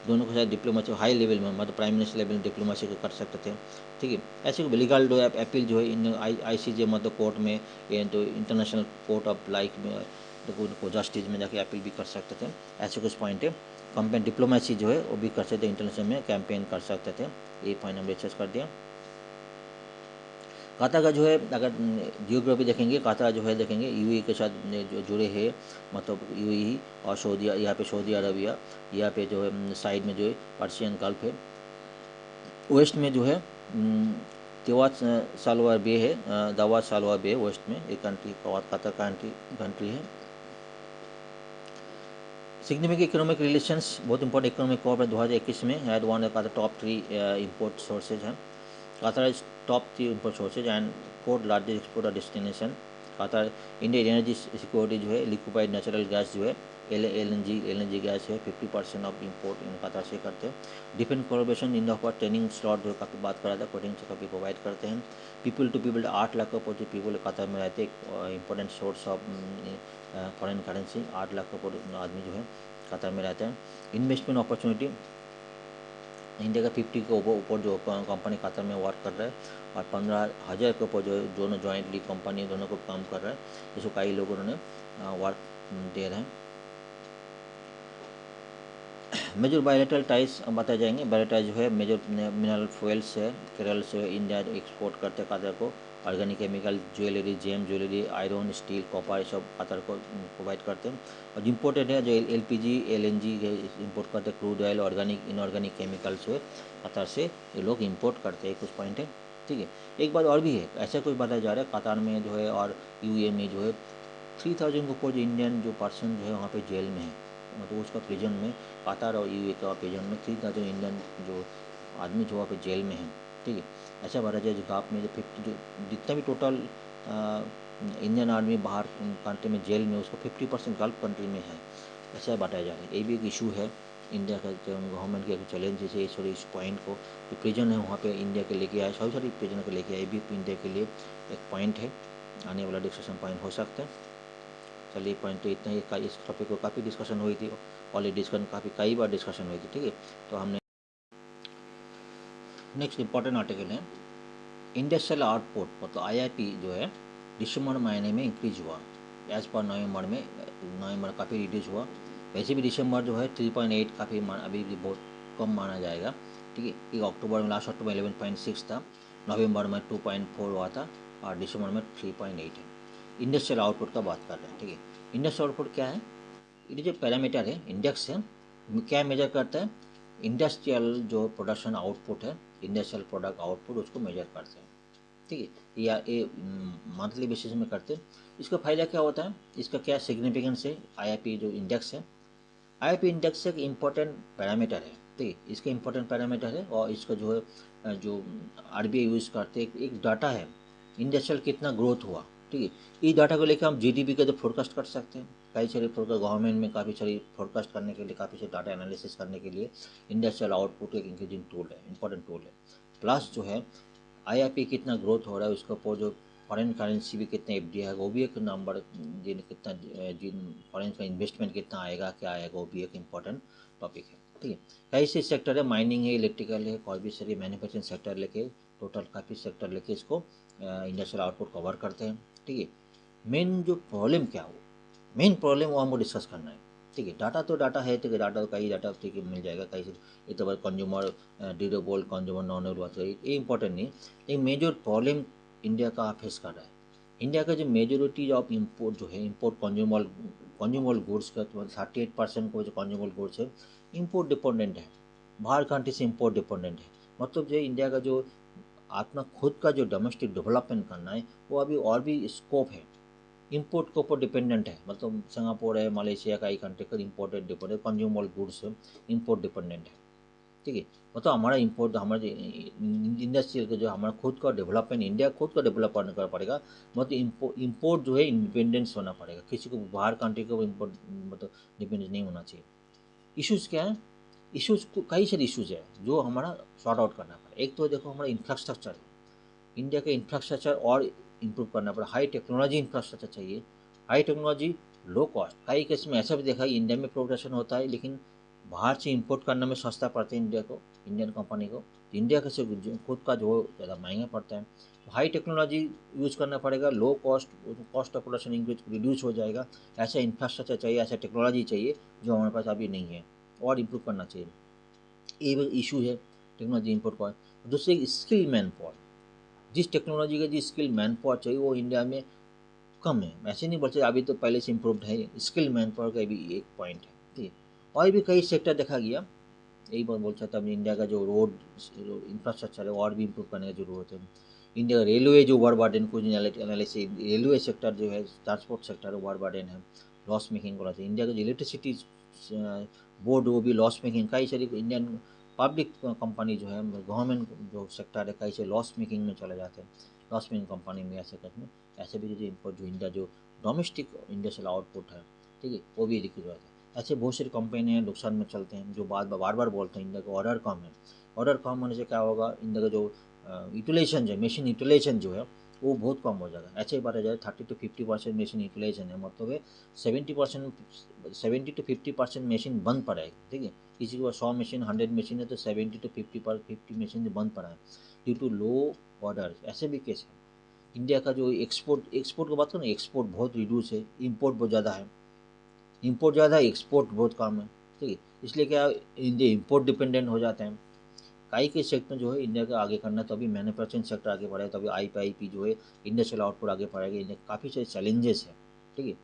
दोनों के साथ डिप्लोमेसी हाई लेवल में, मतलब प्राइम मिनिस्टर लेवल में डिप्लोमेसी को कर सकते थे। ठीक है, ऐसे लीगल जो है अपील जो है इन ICJ मतलब कोर्ट में, ये तो इंटरनेशनल कोर्ट ऑफ लाइक में उनको जस्टिस में जाके अपील भी कर सकते थे। ऐसे कुछ पॉइंट है। कंपेन डिप्लोमेसी जो है वो भी कर सकते, इंटरनेशनल में कैंपेन कर सकते थे। ये पॉइंट हम डिस्कस कर दिया। कतर का जो है अगर जियोग्राफी देखेंगे, कतर जो है देखेंगे UAE के साथ जो जुड़े हैं, मतलब UAE और सऊदी, यहाँ पे सऊदी अरबिया, यहाँ पे जो है साइड में जो है पर्शियन गल्फ है। वेस्ट में जो है तेवात सालवा बे है, दावात सालवा बे वेस्ट में एक कंट्री कतर कंट्री है। सिग्निफिकेंट इकोनॉमिक रिलेशंस, बहुत इंपॉर्टेंट इकोनॉमिक कोऑपरेट 2021 में had one of the top 3 import sources हैं। Qatar is top 3 import sources and fourth largest exporter destination. Qatar Indian energy security जो है liquefied natural gas जो है LNG gas है 50% of import in Qatar से करते हैं। Defence collaboration in the training slot जो काफ़ी बात करा था, कोडिंग से काफ़ी प्रोवाइड करते हैं। पीपल टू पीपल 8 लाख का पीपल कतर में रहते हैं, important source of foreign currency, 8 lakh का आदमी जो है कतर में रहते हैं। इन्वेस्टमेंट अपॉर्चुनिटी, इंडिया का 50 के ऊपर जो कंपनी कतर में वर्क कर रहा है, और 15,000 के ऊपर जो दोनों जॉइंटली कंपनी दोनों को काम कर रहा है, इसको कई लोग उन्होंने वर्क दे रहे हैं। मेजर बायोलेटरल टाइज बताए जाएंगे। बायोलेटरल जो है मेजर मिनरल फ्यूल्स से केरल से इंडिया एक्सपोर्ट करते कतर को, organic chemical, jewellery, gem jewellery, iron, steel, copper, ये सब कतर को प्रोवाइड करते हैं। और इम्पोर्टेड है जो LPG LNG इंपोर्ट करते हैं, crude oil, organic inorganic chemicals है कतर से ये लोग इंपोर्ट करते हैं, कुछ पॉइंट है। ठीक है, एक बात और भी है, ऐसा कुछ बताया जा रहा है कतर में जो है और UAE में जो है 3000 के ऊपर जो इंडियन जो पर्सन जो है वहाँ पे जेल में है, मतलब उसका प्रिजन में, कतर और UAE का प्रिजन में 3000 इंडियन जो आदमी जो वहाँ पे जेल में है। ठीक है, ऐसा बताया जाए जो गाप में जो 50 जो जितना भी टोटल इंडियन आर्मी बाहर कंट्री में जेल में, उसको 50% गल्फ कंट्री में है, ऐसा बताया जा रहा है। ये भी एक इशू है इंडिया का, जो गवर्नमेंट के चैलेंज है सॉरी इस पॉइंट को, जो प्रिजन है वहाँ पे इंडिया के लेके आए, सारी प्रिजन को लेके आए, भी इंडिया के लिए एक पॉइंट है, आने वाला डिस्कशन पॉइंट हो सकता है। चलिए पॉइंट तो इतना ही, इस टॉपिक को काफ़ी डिस्कशन हुई थी, ऑलरेडी डिस्कशन काफ़ी कई बार डिस्कशन हुई थी। ठीक है, तो हमने नेक्स्ट इंपॉर्टेंट आर्टिकल है इंडस्ट्रियल आउटपुट, मतलब IIP जो है दिसंबर महीने में इंक्रीज हुआ, एज पर नवंबर काफ़ी रिड्यूस हुआ। वैसे भी दिसंबर जो है 3.8 काफ़ी अभी भी बहुत कम माना जाएगा। ठीक है, एक अक्टूबर में, लास्ट अक्टूबर 11.6 था, नवंबर में 2.4 हुआ था, और दिसंबर में 3.8 है। इंडस्ट्रियल आउटपुट का बात कर रहे हैं। ठीक है, इंडस्ट्रियल आउटपुट क्या है? ये जो पैरामीटर है, इंडेक्स है, क्या मेजर करता है? इंडस्ट्रियल जो प्रोडक्शन आउटपुट है, इंडस्ट्रियल प्रोडक्ट आउटपुट, उसको मेजर करते हैं। ठीक है, या ये मंथली बेसिस में करते हैं। इसका फ़ायदा क्या होता है, इसका क्या सिग्निफिकेंस है? IIP जो इंडेक्स है, IIP इंडेक्स एक इम्पॉर्टेंट पैरामीटर है। ठीक है, इसका इम्पॉर्टेंट पैरामीटर है, और इसका जो है जो RBI यूज़ करते एक डाटा है, इंडस्ट्रियल कितना ग्रोथ हुआ। ठीक है, इस डाटा को लेकर हम GDP का जो फोरकास्ट कर सकते हैं, कई सारे फोरकास्ट गवर्नमेंट में, काफ़ी सारी फोरकास्ट करने के लिए, काफ़ी सारे डाटा एनालिसिस करने के लिए इंडस्ट्रियल आउटपुट एक इंक्रीजिंग टूल है, इंपॉर्टेंट टूल है। प्लस जो है IIP कितना ग्रोथ हो रहा है उसके ऊपर जो फॉरेन करेंसी भी कितने एफडी है वो भी एक नंबर, जिन कितना जिन फॉरेन का इन्वेस्टमेंट कितना आएगा क्या आएगा वो भी एक इम्पॉर्टेंट टॉपिक है। ठीक है, कई से सेक्टर है, माइनिंग है, इलेक्ट्रिकल है, कोई भी सारी मैन्युफैक्चरिंग सेक्टर लेके टोटल काफ़ी सेक्टर लेके इसको इंडस्ट्रियल आउटपुट कवर करते हैं। ठीक है, मेन जो प्रॉब्लम क्या हो, मेन प्रॉब्लम वो हमको डिस्कस करना है। ठीक है, डाटा तो डाटा है, ठीक है, डाटा तो कई डाटा ठीक है मिल जाएगा, कई से ये तो consumer durable consumer non durable ये इंपॉर्टेंट नहीं, लेकिन मेजर प्रॉब्लम इंडिया का फेस कर रहा है। इंडिया का जो मेजोरिटी ऑफ इम्पोर्ट जो है, इम्पोर्ट कंज्यूमर गुड्स का 38% को जो कंज्यूमर गुड्स है इम्पोर्ट डिपेंडेंट है, बाहर कंट्री से इम्पोर्ट डिपेंडेंट है। मतलब जो इंडिया का जो अपना खुद का जो डोमेस्टिक डेवलपमेंट करना है वो अभी और भी स्कोप है, इम्पोर्ट के ऊपर डिपेंडेंट है। मतलब सिंगापुर है, मलेशिया का ही कंट्री का imported dependent consumer goods import dependent है। ठीक है, मतलब हमारा इम्पोर्ट हमारे इंडस्ट्रियल का जो हमारा खुद का डेवलपमेंट इंडिया खुद का डेवलप करना पड़ेगा। मतलब इम्पोर्ट जो है इंडिपेंडेंस होना पड़ेगा, किसी को बाहर कंट्री को इम्पोर्ट मतलब डिपेंडेंस नहीं होना चाहिए। इश्यूज़ क्या है, इश्यूज़ को कई सारे इश्यूज़ है जो हमारा सॉर्ट आउट करना पड़ेगा। एक तो देखो हमारा इंफ्रास्ट्रक्चर, इंडिया का इंफ्रास्ट्रक्चर और इम्प्रूव करना पड़ा, हाई टेक्नोलॉजी इंफ्रास्ट्रक्चर चाहिए, हाई टेक्नोलॉजी लो कॉस्ट। कई केस में ऐसा भी देखा है इंडिया में प्रोडक्शन होता है लेकिन बाहर से इंपोर्ट करने में सस्ता पड़ता है इंडिया को, इंडियन कंपनी को। इंडिया का से खुद का जो ज़्यादा महंगा पड़ता है, तो हाई टेक्नोलॉजी यूज़ करना पड़ेगा, low cost cost of production increase reduce हो जाएगा। ऐसा इंफ्रास्ट्रक्चर चाहिए, ऐसा टेक्नोलॉजी चाहिए जो हमारे पास अभी नहीं है, और इम्प्रूव करना चाहिए। ये इशू है टेक्नोलॉजी इम्पोर्ट का। दूसरे स्किल मैन पावर, जिस टेक्नोलॉजी का जिस स्किल मैन पावर चाहिए वो इंडिया में कम है। ऐसे नहीं बोलते अभी तो पहले से इम्प्रूव्ड है, स्किल मैन पावर का भी एक पॉइंट है। ठीक है, और भी कई सेक्टर देखा गया, यही बात बोल सकता हूँ इंडिया का जो रोड इंफ्रास्ट्रक्चर है और भी इम्प्रूव करने की जरूरत है। इंडिया का रेलवे जो ओवरबर्डन कुछ एनालिसिस, रेलवे सेक्टर जो है ट्रांसपोर्ट सेक्टर ओवरबर्डन है, लॉस मेकिंग होना चाहिए। इंडिया का जो इलेक्ट्रिसिटी बोर्ड वो भी लॉस मेकिंग, कई सारी इंडियन पब्लिक कंपनी जो है गवर्नमेंट जो सेक्टर है कई से लॉस मेकिंग में चले जाते हैं, लॉस मेकिंग कंपनी में ऐसे करने ऐसे भी जो इम्पोर्ट जो इंडिया जो डोमेस्टिक इंडस्ट्रियल आउटपुट है, ठीक है, वो भी दिक्कत होता है। ऐसे बहुत सारी कंपनी हैं नुकसान में चलते हैं, जो बार बार बोलते हैं इंडिया का ऑर्डर कम है। ऑर्डर कम होने से क्या होगा, इंडिया का जो यूटिलाइजेशन जो मशीन यूटिलाइजेशन जो है वो बहुत कम हो जाएगा। ऐसे ही बात जाए 30 to 50% मशीन यूटिलाइजेशन है, मतलब है 70 to 50% मशीन बंद पड़ा है। ठीक है, किसी के पास 100 मशीन 100 मशीन है तो 70 to 50 मशीन बंद पड़ा है ड्यू टू लो ऑर्डर। ऐसे भी केस है। इंडिया का जो एक्सपोर्ट की बात करें, एक्सपोर्ट बहुत रिड्यूस है, इम्पोर्ट बहुत ज़्यादा है, इम्पोर्ट ज़्यादा है एक्सपोर्ट बहुत कम है। ठीक है, इसलिए क्या इंडिया इम्पोर्ट डिपेंडेंट हो जाते हैं। कई के सेक्टर जो है इंडिया का आगे करना, तभी मैन्युफैक्चरिंग सेक्टर आगे बढ़ेगा, तभी आईपी जो है इंडस्ट्रियल आउटपुट आगे बढ़ेगा। इंडिया काफ़ी सारे चैलेंजेस है। ठीक है,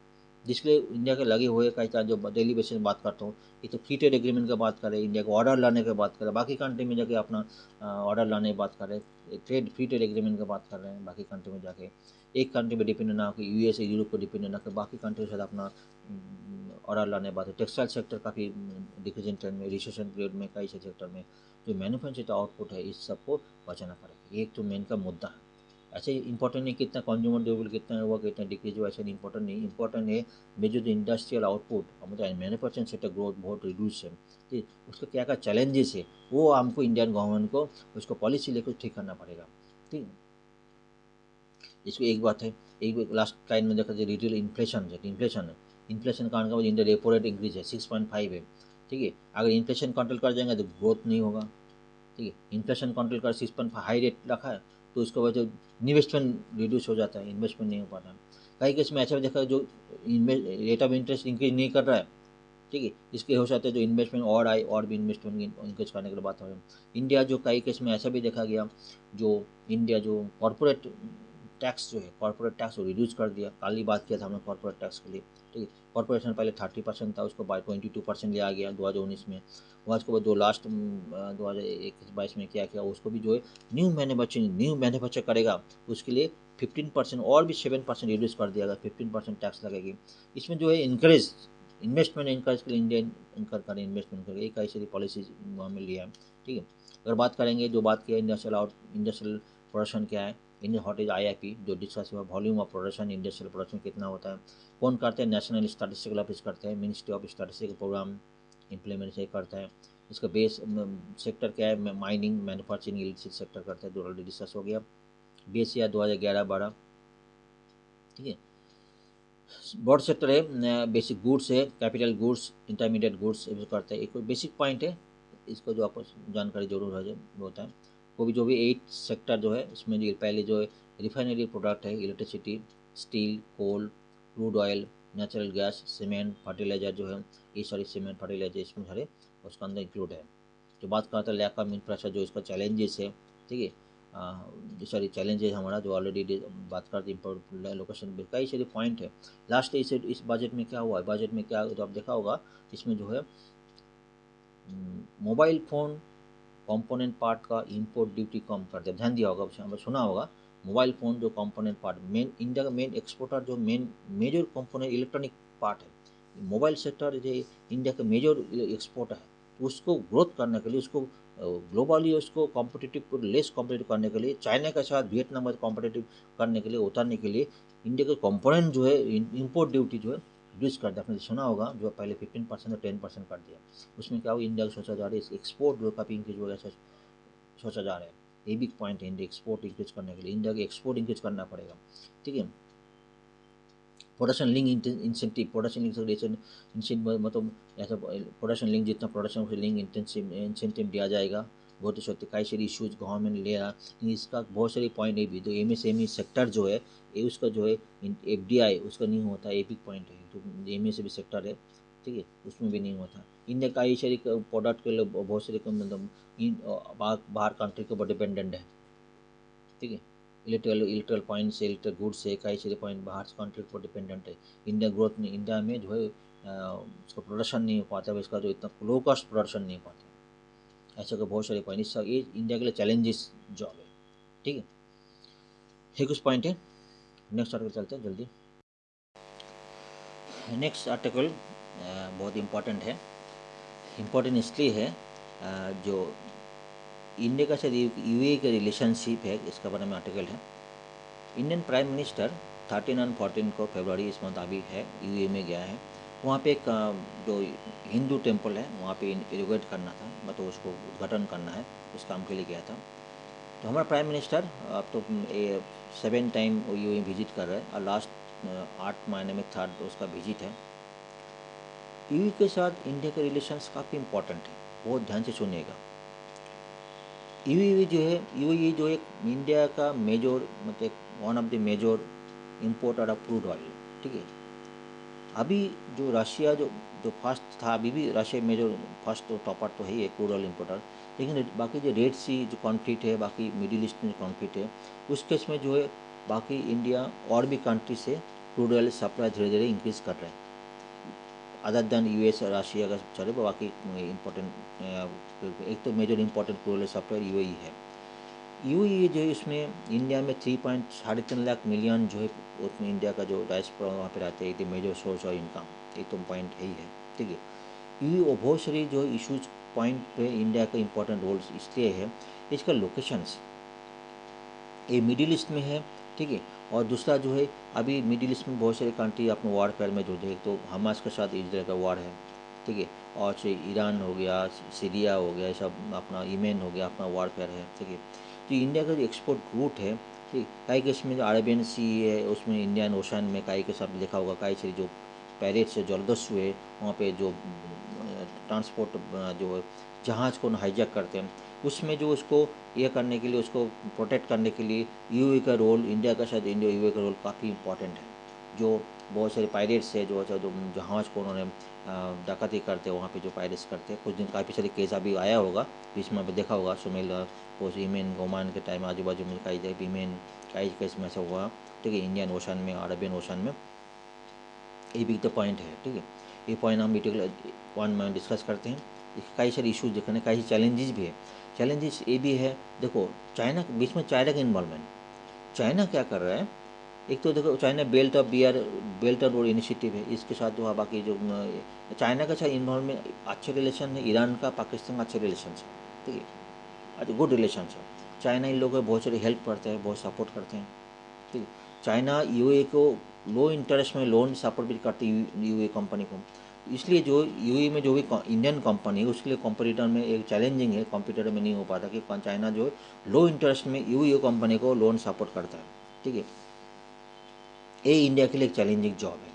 जिसके इंडिया के लगे हुए कई सारे जो डेली बेसिस में बात करता हूँ, ये तो फ्री ट्रेड एग्रीमेंट की बात करें, इंडिया को ऑर्डर लाने की बात करें, बाकी कंट्री में जाके अपना ऑर्डर लाने की बात करें, फ्री ट्रेड एग्रीमेंट की बात कर रहे हैं, बाकी कंट्री में जाके एक कंट्री में डिपेंड ना हो कि यूएस यूरोप पर डिपेंड ना हो, बाकी कंट्री के साथ अपना ऑर्डर लाने बात है। टेक्सटाइल सेक्टर काफ़ी डिक्रीजिंग ट्रेंड में, रिसेशन पीरियड में कई से सेक्टर में जो मैन्युफैक्चरिंग आउटपुट है इस सबको बचाना पड़ेगा। ये एक तो मेन का मुद्दा है। ऐसे इंपॉर्टेंट नहीं कितना कंज्यूमर ड्यूरेबल कितना हुआ कितना डिक्रीज हुआ, ऐसे इंपॉर्टेंट नहीं, इंपॉर्टेंट है मेजर जो इंडस्ट्रियल आउटपुट मतलब मैन्युफैक्चरिंग सेक्टर ग्रोथ बहुत रिड्यूस है। ठीक, उसका क्या क्या चैलेंजेस है वो हमको इंडियन गवर्नमेंट को उसको पॉलिसी लेकर ठीक करना पड़ेगा। ठीक, इसको एक बात है, एक लास्ट टाइम में देखा जाए रिटेल इन्फ्लेशन है, इन्फ्लेशन कारण का इंडिया रेपो रेट इंक्रीज है 6.5 है। ठीक है, अगर इन्फ्लेशन कंट्रोल कर जाएंगे तो ग्रोथ नहीं होगा। ठीक है, इन्फ्लेशन कंट्रोल कर 6.5 हाई रेट रखा है तो उसकी वजह से इन्वेस्टमेंट रिड्यूस हो जाता है, इन्वेस्टमेंट नहीं हो पाता है। कई केस में ऐसा देखा जो रेट ऑफ इंटरेस्ट इंक्रीज नहीं कर रहा है। ठीक है, इसके हो सकता है जो इन्वेस्टमेंट और आए और भी इन्वेस्टमेंट इंक्रीज करने के लिए बात हो रही है। इंडिया जो कई केस में ऐसा भी देखा गया जो इंडिया जो कॉर्पोरेट टैक्स जो है कॉर्पोरेट टैक्स को रिड्यूस कर दिया। कल ही बात किया था हमने कॉर्पोरेट टैक्स के लिए। ठीक है, कॉर्पोरेशन पहले 30% था, उसको बाय 22% लिया गया 2019 में। वहाँ उसके बाद जो लास्ट 2021-22 में क्या किया उसको भी जो है न्यू मैन्युफैक्चर करेगा उसके लिए 15% और भी 7% रिड्यूस कर दिया गया, 15% टैक्स लगेगी। इसमें जो है इंकरेज इन्वेस्टमेंट इंकरेज के लिए इंडिया इनकर करें, इन्वेस्टमेंट करें, एक ऐसी पॉलिसी में लिया है। ठीक है, अगर बात करेंगे जो बात किया इंडस्ट्रियल प्रोडक्शन क्या है, इंडियन हॉट इज IIP जो डिस्कस हुआ, volume of production industrial production कितना होता है, कौन करते हैं, नेशनल स्टैटिस्टिकल ऑफिस करते हैं, ministry of statistical programme implement करता है। इसका बेस सेक्टर क्या है, माइनिंग मैन्युफैक्चरिंग इलेक्ट्रिसिटी सेक्टर करता है, जो ऑलरेडी डिस्कस हो गया। बेस ईयर 2011-12 ठीक है। ब्रॉड सेक्टर है, बेसिक गुड्स है, कैपिटल गुड्स, इंटरमीडिएट गुड्स ये करते हैं। एक बेसिक पॉइंट है, इसको जो आपको जानकारी जरूर है होता है। वो भी जो भी 8 सेक्टर जो है इसमें जो पहले जो है रिफाइनरी प्रोडक्ट है, electricity, steel, coal, crude oil, natural gas, cement, fertiliser जो है, ये सारी सीमेंट फर्टिलाइजर इसमें सारे उसके अंदर इंक्लूड है। जो बात करता है लैक ऑफ इंफ्रास्ट्रक्चर, जो इसका चैलेंजेस है, ठीक है, जो सारी चैलेंजेस हमारा जो ऑलरेडी बात करते हैं लोकेशन पे कई सारे पॉइंट है। लास्ट इस बजट में क्या हुआ है, बजट में क्या तो आप देखा होगा, इसमें जो है मोबाइल फ़ोन कंपोनेंट पार्ट का इंपोर्ट ड्यूटी कम कर दिया, ध्यान दिया होगा, आपने सुना होगा। मोबाइल फ़ोन जो कंपोनेंट पार्ट मेन इंडिया का मेन एक्सपोर्टर जो मेजर कंपोनेंट इलेक्ट्रॉनिक पार्ट है, मोबाइल सेक्टर जो इंडिया का मेजर एक्सपोर्टर है, तो उसको ग्रोथ करने के लिए, उसको ग्लोबली उसको कॉम्पिटिटिव लेस कॉम्पिटिटिव करने के लिए, चाइना के साथ वियतनाम में कॉम्पिटिटिव करने के लिए, उतारने के लिए इंडिया के कंपोनेंट जो है इंपोर्ट ड्यूटी जो है रिड्यूस कर दिया। आपने सुना होगा जो पहले 15% और 10% कर दिया। उसमें क्या हो, इंडिया को सोचा जा रहा है एक्सपोर्ट जो काफ़ी इंक्रीज हो गया, सोचा जा रहा है। ये भी पॉइंट है, इंडिया एक्सपोर्ट इंक्रीज करने के लिए इंडिया के एक्सपोर्ट इंक्रीज करना पड़ेगा, ठीक है। Production link incentive, production incentive मतलब ऐसा प्रोडक्शन लिंक, जितना प्रोडक्शन लिंक इंसेंटिव दिया जाएगा, बहुत सत्य कई सारी इशूज गवर्नमेंट ले रहा, इसका बहुत सारी पॉइंट है भी। तो MSME सेक्टर जो है ये उसका जो है FDI उसका नहीं होता, ये भी पॉइंट है। तो MSME सेक्टर है, ठीक है, उसमें भी नहीं होता। इंडिया कई सारी प्रोडक्ट के लिए बहुत सारे मतलब बाहर कंट्री के ऊपर डिपेंडेंट है, ठीक है। इलेक्ट्रिकल पॉइंट से, इलेक्ट्रिकल गुड्स से कई सारे पॉइंट बाहर कंट्री पर डिपेंडेंट है। इंडिया ग्रोथ में, इंडिया में जो है उसका प्रोडक्शन नहीं हो पाता है, इसका जो इतना लो कॉस्ट प्रोडक्शन नहीं हो पाता, ऐसे के बहुत सारे पॉइंट, इसका ये इंडिया के लिए चैलेंजेस जॉब है, ठीक है। ये कुछ पॉइंट है। नेक्स्ट आर्टिकल चलते हैं जल्दी। नेक्स्ट आर्टिकल बहुत इम्पोर्टेंट है, इम्पोर्टेंट इसलिए है जो इंडिया का साथ UAE का रिलेशनशिप है, इसका बारे में आर्टिकल है। इंडियन प्राइम मिनिस्टर 13 और 14 को फरवरी इस मंथ अभी है UAE में गया है। वहाँ पे एक जो हिंदू टेम्पल है वहाँ पे इनोग्रेट करना था, मतलब उसको उद्घाटन करना है, उस काम के लिए गया था। तो हमारा प्राइम मिनिस्टर अब तो 7 टाइम UAE विजिट कर रहा है, और लास्ट 8 महीने में 3rd उसका विजिट है। UAE के साथ इंडिया के रिलेशंस काफ़ी इंपॉर्टेंट है, बहुत ध्यान से सुनिएगा। UAE जो एक इंडिया का मेजर मतलब one of the major importer of crude oil, ठीक है। अभी जो रशिया जो जो फर्स्ट था, अभी भी रशिया मेजर फर्स्ट टॉपर तो है ही क्रूड ऑयल इम्पोर्टर, लेकिन बाकी जो रेड सी जो कॉन्फ्लिक्ट है, बाकी मिडिल ईस्ट में जो कॉन्फ्लिक्ट है, उस केस में जो है बाकी इंडिया और भी कंट्री से क्रूड ऑयल सप्लाई धीरे धीरे इंक्रीज कर रहे हैं, अदर दैन US और रशिया का चले, बाकी इम्पोर्टेंट एक तो major important crude oil supply UAE है। UAE जो है इसमें इंडिया में 3.3 लाख मिलियन जो है, उसमें इंडिया का जो डायस्पोरा वहाँ पे रहते हैं, मेजर सोर्स ऑफ इनकम, एक तो पॉइंट है ही है, ठीक है। UAE बहुत सारी जो इशूज पॉइंट पे इंडिया का इम्पोर्टेंट रोल इसलिए है, इसका लोकेशंस ये मिडिल ईस्ट में है, ठीक है। और दूसरा जो है अभी मिडिल ईस्ट में बहुत सारे कंट्री अपने वारफेयर में जुड़े हैं, तो हमास के साथ इजराइल का वार है, ठीक है। और से ईरान हो गया, सीरिया हो गया, सब अपना यमेन हो गया, अपना वारफेयर है, ठीक है। तो इंडिया का जो एक्सपोर्ट रूट है, ठीक, कई केस में जो अरेबियन सी है उसमें इंडियन ओशन में कई के सब देखा होगा, कई सारी जो पैरेट से जलदस्यु हुए वहाँ पे जो ट्रांसपोर्ट जो जहाज़ को हाईजैक करते हैं, उसमें जो उसको ये करने के लिए, उसको प्रोटेक्ट करने के लिए UAE का रोल, इंडिया का शायद इंडिया UAE का रोल काफ़ी इंपॉर्टेंट है। जो बहुत सारे पायरेट्स है जो जहाज़ को उन्होंने डकैती करते हैं, वहाँ पे जो पायरेट्स करते हैं, कुछ दिन काफ़ी सारे केस अभी आया होगा बीच में, देखा होगा सुमेल यमेन ओमान के टाइम आजू बाजू में कई जगह यमेन कई केस में ऐसा हुआ, ठीक है। इंडियन ओशन में, अरबियन ओशन में, ये भी तो पॉइंट है, ठीक है। ये पॉइंट हम मीटिंग 1 में डिस्कस करते हैं। कई सारे इशूज देखने, कई चैलेंजेस भी है। चैलेंजेस ये भी है, देखो चाइना बीच में, चाइना का इन्वॉल्वमेंट, चाइना क्या कर रहा है। एक तो देखो China belt of road initiative है, इसके साथ जो है बाकी जो चाइना का साथ इन्वॉल्वमेंट, अच्छे रिलेशन है, ईरान का पाकिस्तान का अच्छे रिलेशन है, ठीक है, अच्छा गुड रिलेशन है। चाइना इन लोगों को बहुत सारी हेल्प करते हैं, बहुत सपोर्ट करते हैं, ठीक है। चाइना UAE को लो इंटरेस्ट में लोन सपोर्ट भी करती है UAE कंपनी को, इसलिए जो UAE में जो भी इंडियन कंपनी है उसके लिए कॉम्पिटिटर में एक चैलेंजिंग है, कॉम्पिटिटर में नहीं हो पाता कि चाइना जो लो इंटरेस्ट में UAE कंपनी को लोन सपोर्ट करता है, ठीक है। ये इंडिया के लिए एक चैलेंजिंग जॉब है,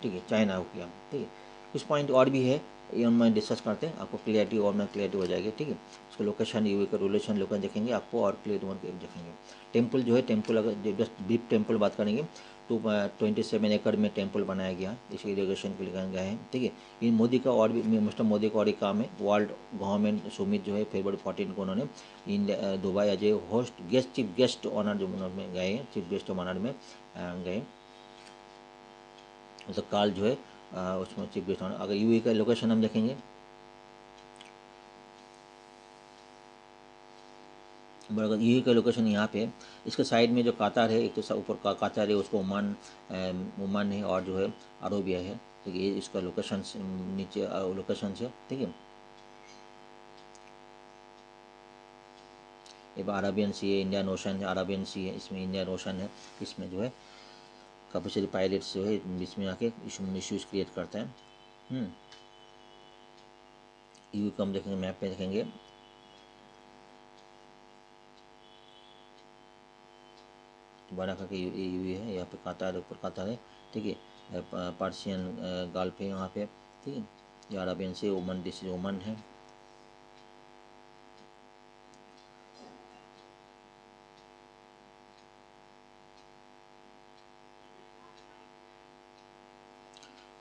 ठीक है, चाइना को किया, ठीक है। कुछ पॉइंट और भी है, ये उनमें डिस्कस करते हैं, आपको क्लियरिटी और में क्लियरिटी हो जाएगी, ठीक है। उसका लोकेशन, यूए का रिलेशन लोकेशन देखेंगे आपको, और क्लियर देखेंगे। टेम्पल जो है, टेम्पल अगर जस्ट ब्रीफ टेम्पल बात करेंगे तो 27 एकड़ में टेम्पल बनाया गया, इसके इरिगेशन के लिए गए हैं, ठीक है। इन मोदी का और भी, मिस्टर मोदी का और एक काम है, वर्ल्ड गवर्नमेंट समिट जो है फरवरी 14 को उन्होंने Dubai as a host guest, chief guest honour जो में गए हैं, चीफ गेस्ट ऑनर में गए, मतलब काल जो है उसमें चीफ गेस्ट ऑनर। अगर यूए का लोकेशन हम देखेंगे, अगर यूए का लोकेशन यहाँ पे, इसके साइड में जो कतार है, एक तो ऊपर का कतार है, उसको ओमान है, और जो है अरबिया है, ठीक है। ये इसका लोकेशन नीचे लोकेशन है, ठीक है। ये अरबियन सी है, इंडियन ओशन है, अरबियन सी है, इसमें इंडियन ओशन है, इसमें जो है काफ़ी सारे पायलट्स जो है बीच में आके इश्यूज क्रिएट करते हैं। यू को हम देखेंगे, मैप पे देखेंगे, बड़ा करके यू है, यहाँ पे कतार, ऊपर कतार है, ठीक है। पर्शियन गल्फ है यहाँ पे, ठीक है। ये अरबियन से ओमन, दिस इज ओमन है।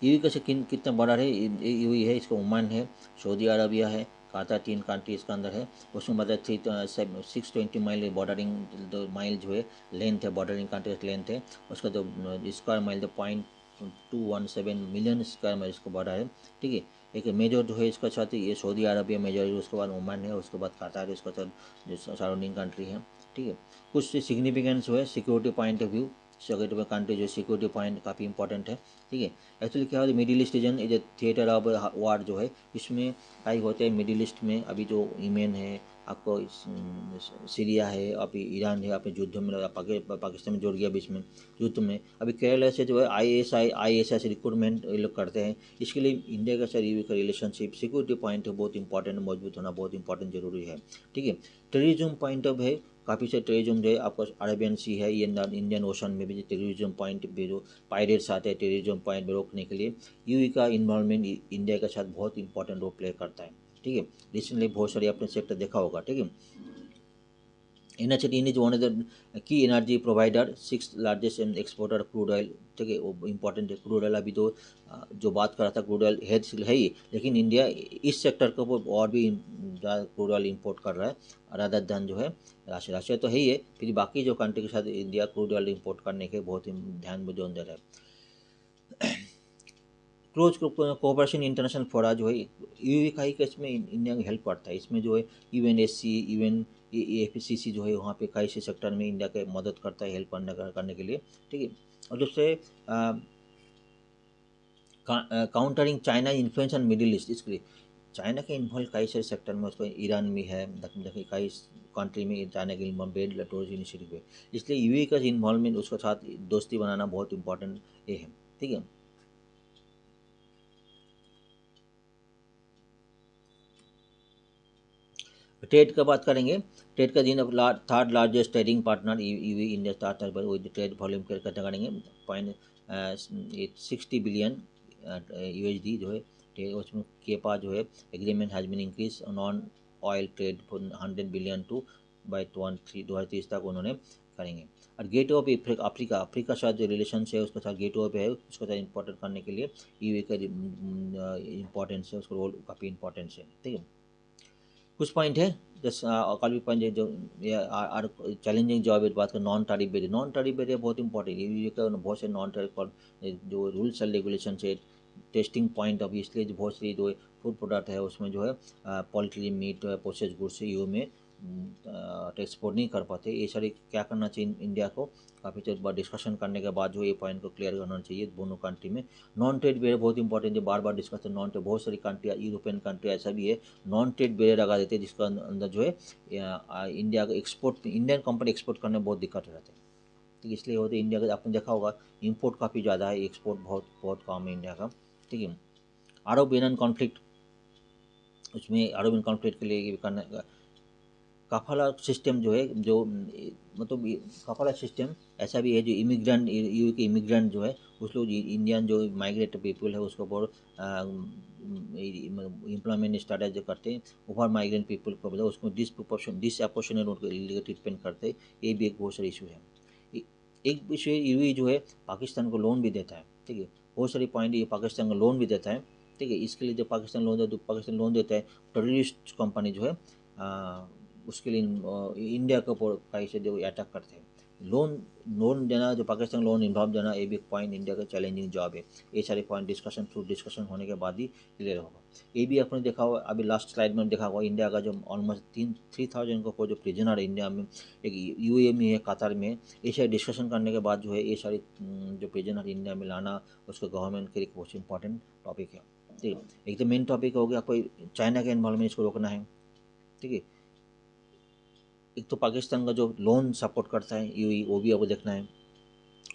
यूएई का से कितना बड़ा है, यूएई है, इसका ओमान है, सऊदी अरबिया है, कतार, 3 कंट्री इसके अंदर है। उसमें मतलब 620 माइल बॉर्डरिंग माइल जो है लेंथ है, बॉर्डरिंग कंट्री लेंथ है। उसका जो स्क्वायर माइल जो 0.217 मिलियन स्क्वायर माइल इसका बॉर्डर है, ठीक है। एक मेजर जो है इसका साथ ये सऊदी अरबिया मेजर है, उसके बाद ओमान है, उसके बाद कतार है, उसका साथ जो सराउंडिंग कंट्री है, ठीक है। कुछ सिग्निफिकेंस जो है security point of view, security country जो सिक्योरिटी पॉइंट काफ़ी इंपॉर्टेंट है, ठीक है। एक्चुअली क्या होता है, middle east region is theatre of war जो है, इसमें कई होते हैं मिडिल ईस्ट में। अभी जो यमन है, आपको सीरिया है, अभी ईरान है, अपने युद्ध में पाकिस्तान में जुड़ गया बीच में युद्ध में। अभी केरला से जो है आई एस आई से रिक्रूटमेंट ये लोग करते हैं। इसके लिए इंडिया के साथ यूए का रिलेशनशिप सिक्योरिटी पॉइंट बहुत इंपॉर्टेंट, मजबूत होना बहुत इंपॉर्टेंट जरूरी है, ठीक है। टेररिज्म पॉइंट ऑफ है, काफ़ी से टेररिज्म जो है आपको अरेबियन सी है, ये इंडियन ओशन में भी टेररिज्म पॉइंट भी जो पायरेट्स आते हैं, टेररिज्म पॉइंट में रोकने के लिए यूए का इन्वॉल्वमेंट इंडिया के साथ बहुत इंपॉर्टेंट रोल प्ले करता है, ठीक है। रिसेंटली बहुत सारी आपने सेक्टर देखा होगा, ठीक है। NH18 is one of the key energy provider, 6th largest exporter crude oil, ठीक है। वो इंपॉर्टेंट है क्रूड ऑयल। अभी तो जो बात कर रहा था क्रूड ऑयल है ही, लेकिन इंडिया इस सेक्टर को और भी ज़्यादा क्रूड ऑयल इम्पोर्ट कर रहा है, रादर देन जो है राशिया। राशिया तो है ही है, फिर बाकी जो कंट्री के साथ इंडिया क्रूड ऑयल इम्पोर्ट करने के बहुत ही ध्यान में जोन दे रहा है। क्लोज कोऑपरेशन इंटरनेशनल फोरा जो है यूए का ही केस में इंडिया की हेल्प करता है। इसमें जो है UNSC, UNFCCC जो है वहाँ पे कई से सेक्टर में इंडिया के मदद करता है, हेल्प करने के लिए, ठीक है। और दूसरे countering China influence on middle east, इसके लिए चाइना के इन्वॉल्व कई सारे सेक्टर में, उसको ईरान में है, कई कंट्री में चाइना के इन्वॉल्वमेंट टूरिस्ट इनिशिएटिव है। इसलिए यूए का इन्वॉल्वमेंट, उसके साथ दोस्ती बनाना बहुत इंपॉर्टेंट ये है, ठीक है। ट्रेड का बात करेंगे, ट्रेड का दिन third largest trading partner UAE India with trade volume करते करेंगे 60 बिलियन USD जो है। उसमें के पास जो है agreement has been increase non oil trade 100 billion to by 2030 तक उन्होंने करेंगे। और गेट ऑफ अफ्रीका, अफ्रीका साथ जो रिलेशन है उसके साथ गेट ऑफ है, उसको साथ इंपॉर्टेंट करने के लिए यूए का इम्पोर्टेंस है, उसका रोल काफ़ी इंपॉर्टेंस है, ठीक है। कुछ पॉइंट है जैसे काफी पॉइंट है जो चैलेंजिंग जॉब है। बात करें non tariff barrier, non tariff barrier बहुत इंपॉर्टेंट है। ये बहुत से नॉन टैरिफ जो रूल्स एंड रेगुलेशन है, टेस्टिंग पॉइंट ऑफ, इसलिए जो बहुत सी जो फूड प्रोडक्ट है उसमें जो है पोल्ट्री, मीट, प्रोसेस गुड्स से यू में एक्सपोर्ट नहीं कर पाते। ये सारी क्या करना चाहिए इंडिया को, काफ़ी देर बाद डिस्कशन करने के बाद जो ये पॉइंट को क्लियर करना चाहिए दोनों कंट्री में। नॉन ट्रेड बैरियर बहुत इंपॉर्टेंट है, बार बार डिस्कस, नॉन ट्रेड बहुत सारी कंट्री, यूरोपियन कंट्री ऐसा भी है नॉन ट्रेड बैरियर लगा देते हैं, जिसका अंदर जो है इंडिया का एक्सपोर्ट, इंडियन कंपनी एक्सपोर्ट करने में बहुत दिक्कत हो जाती है, ठीक है। इसलिए होते इंडिया का आपने देखा होगा इम्पोर्ट काफ़ी ज़्यादा है, एक्सपोर्ट बहुत बहुत कम है इंडिया का, ठीक है। अरब इरान कॉन्फ्लिक्ट, उसमें अरब इरान कॉन्फ्लिक्ट के लिए करना काफाला सिस्टम जो है, जो मतलब काफाला सिस्टम ऐसा भी है जो इमिग्रेंट, यू के इमिग्रेंट जो है उस लोग इंडियन जो माइग्रेट पीपल है उसको बहुत एम्प्लॉयमेंट स्टार्ट जो करते हैं, ओवर माइग्रेंट पीपल को मतलब उसको डिसअपोर्शनेट उनको इलीगल ट्रीटमेंट करते हैं। ये भी एक बहुत सारा इशू है। एक विषय यूएई जो है पाकिस्तान को लोन भी देता है, ठीक है। बहुत सारी पॉइंट ये पाकिस्तान को लोन भी देता है, ठीक है। इसके लिए जो पाकिस्तान लोन देता है टेररिस्ट कंपनी जो है उसके लिए इंडिया के ऊपर कहीं से जो अटैक करते हैं। लोन लोन देना, जो पाकिस्तान लोन इन्वॉल्व देना, ये भी पॉइंट इंडिया का चैलेंजिंग जॉब है। ये सारे पॉइंट डिस्कशन होने के बाद ही क्लियर होगा। ये भी आपने देखा होगा, अभी लास्ट स्लाइड में देखा होगा, इंडिया का जो ऑलमोस्ट 3,000 को जो प्रिजनर इंडिया में, एक यूएई में है, कतार में, ये सारे डिस्कशन करने के बाद जो है ये सारी जो प्रिजनर इंडिया में लाना उसको गवर्नमेंट के लिए बहुत इंपॉर्टेंट टॉपिक है, ठीक है। एक तो मेन टॉपिक हो गया कोई चाइना के इन्वॉल्वमेंट इसको रोकना है, ठीक है। एक तो पाकिस्तान का जो लोन सपोर्ट करता है यूएई, वो भी आपको देखना है।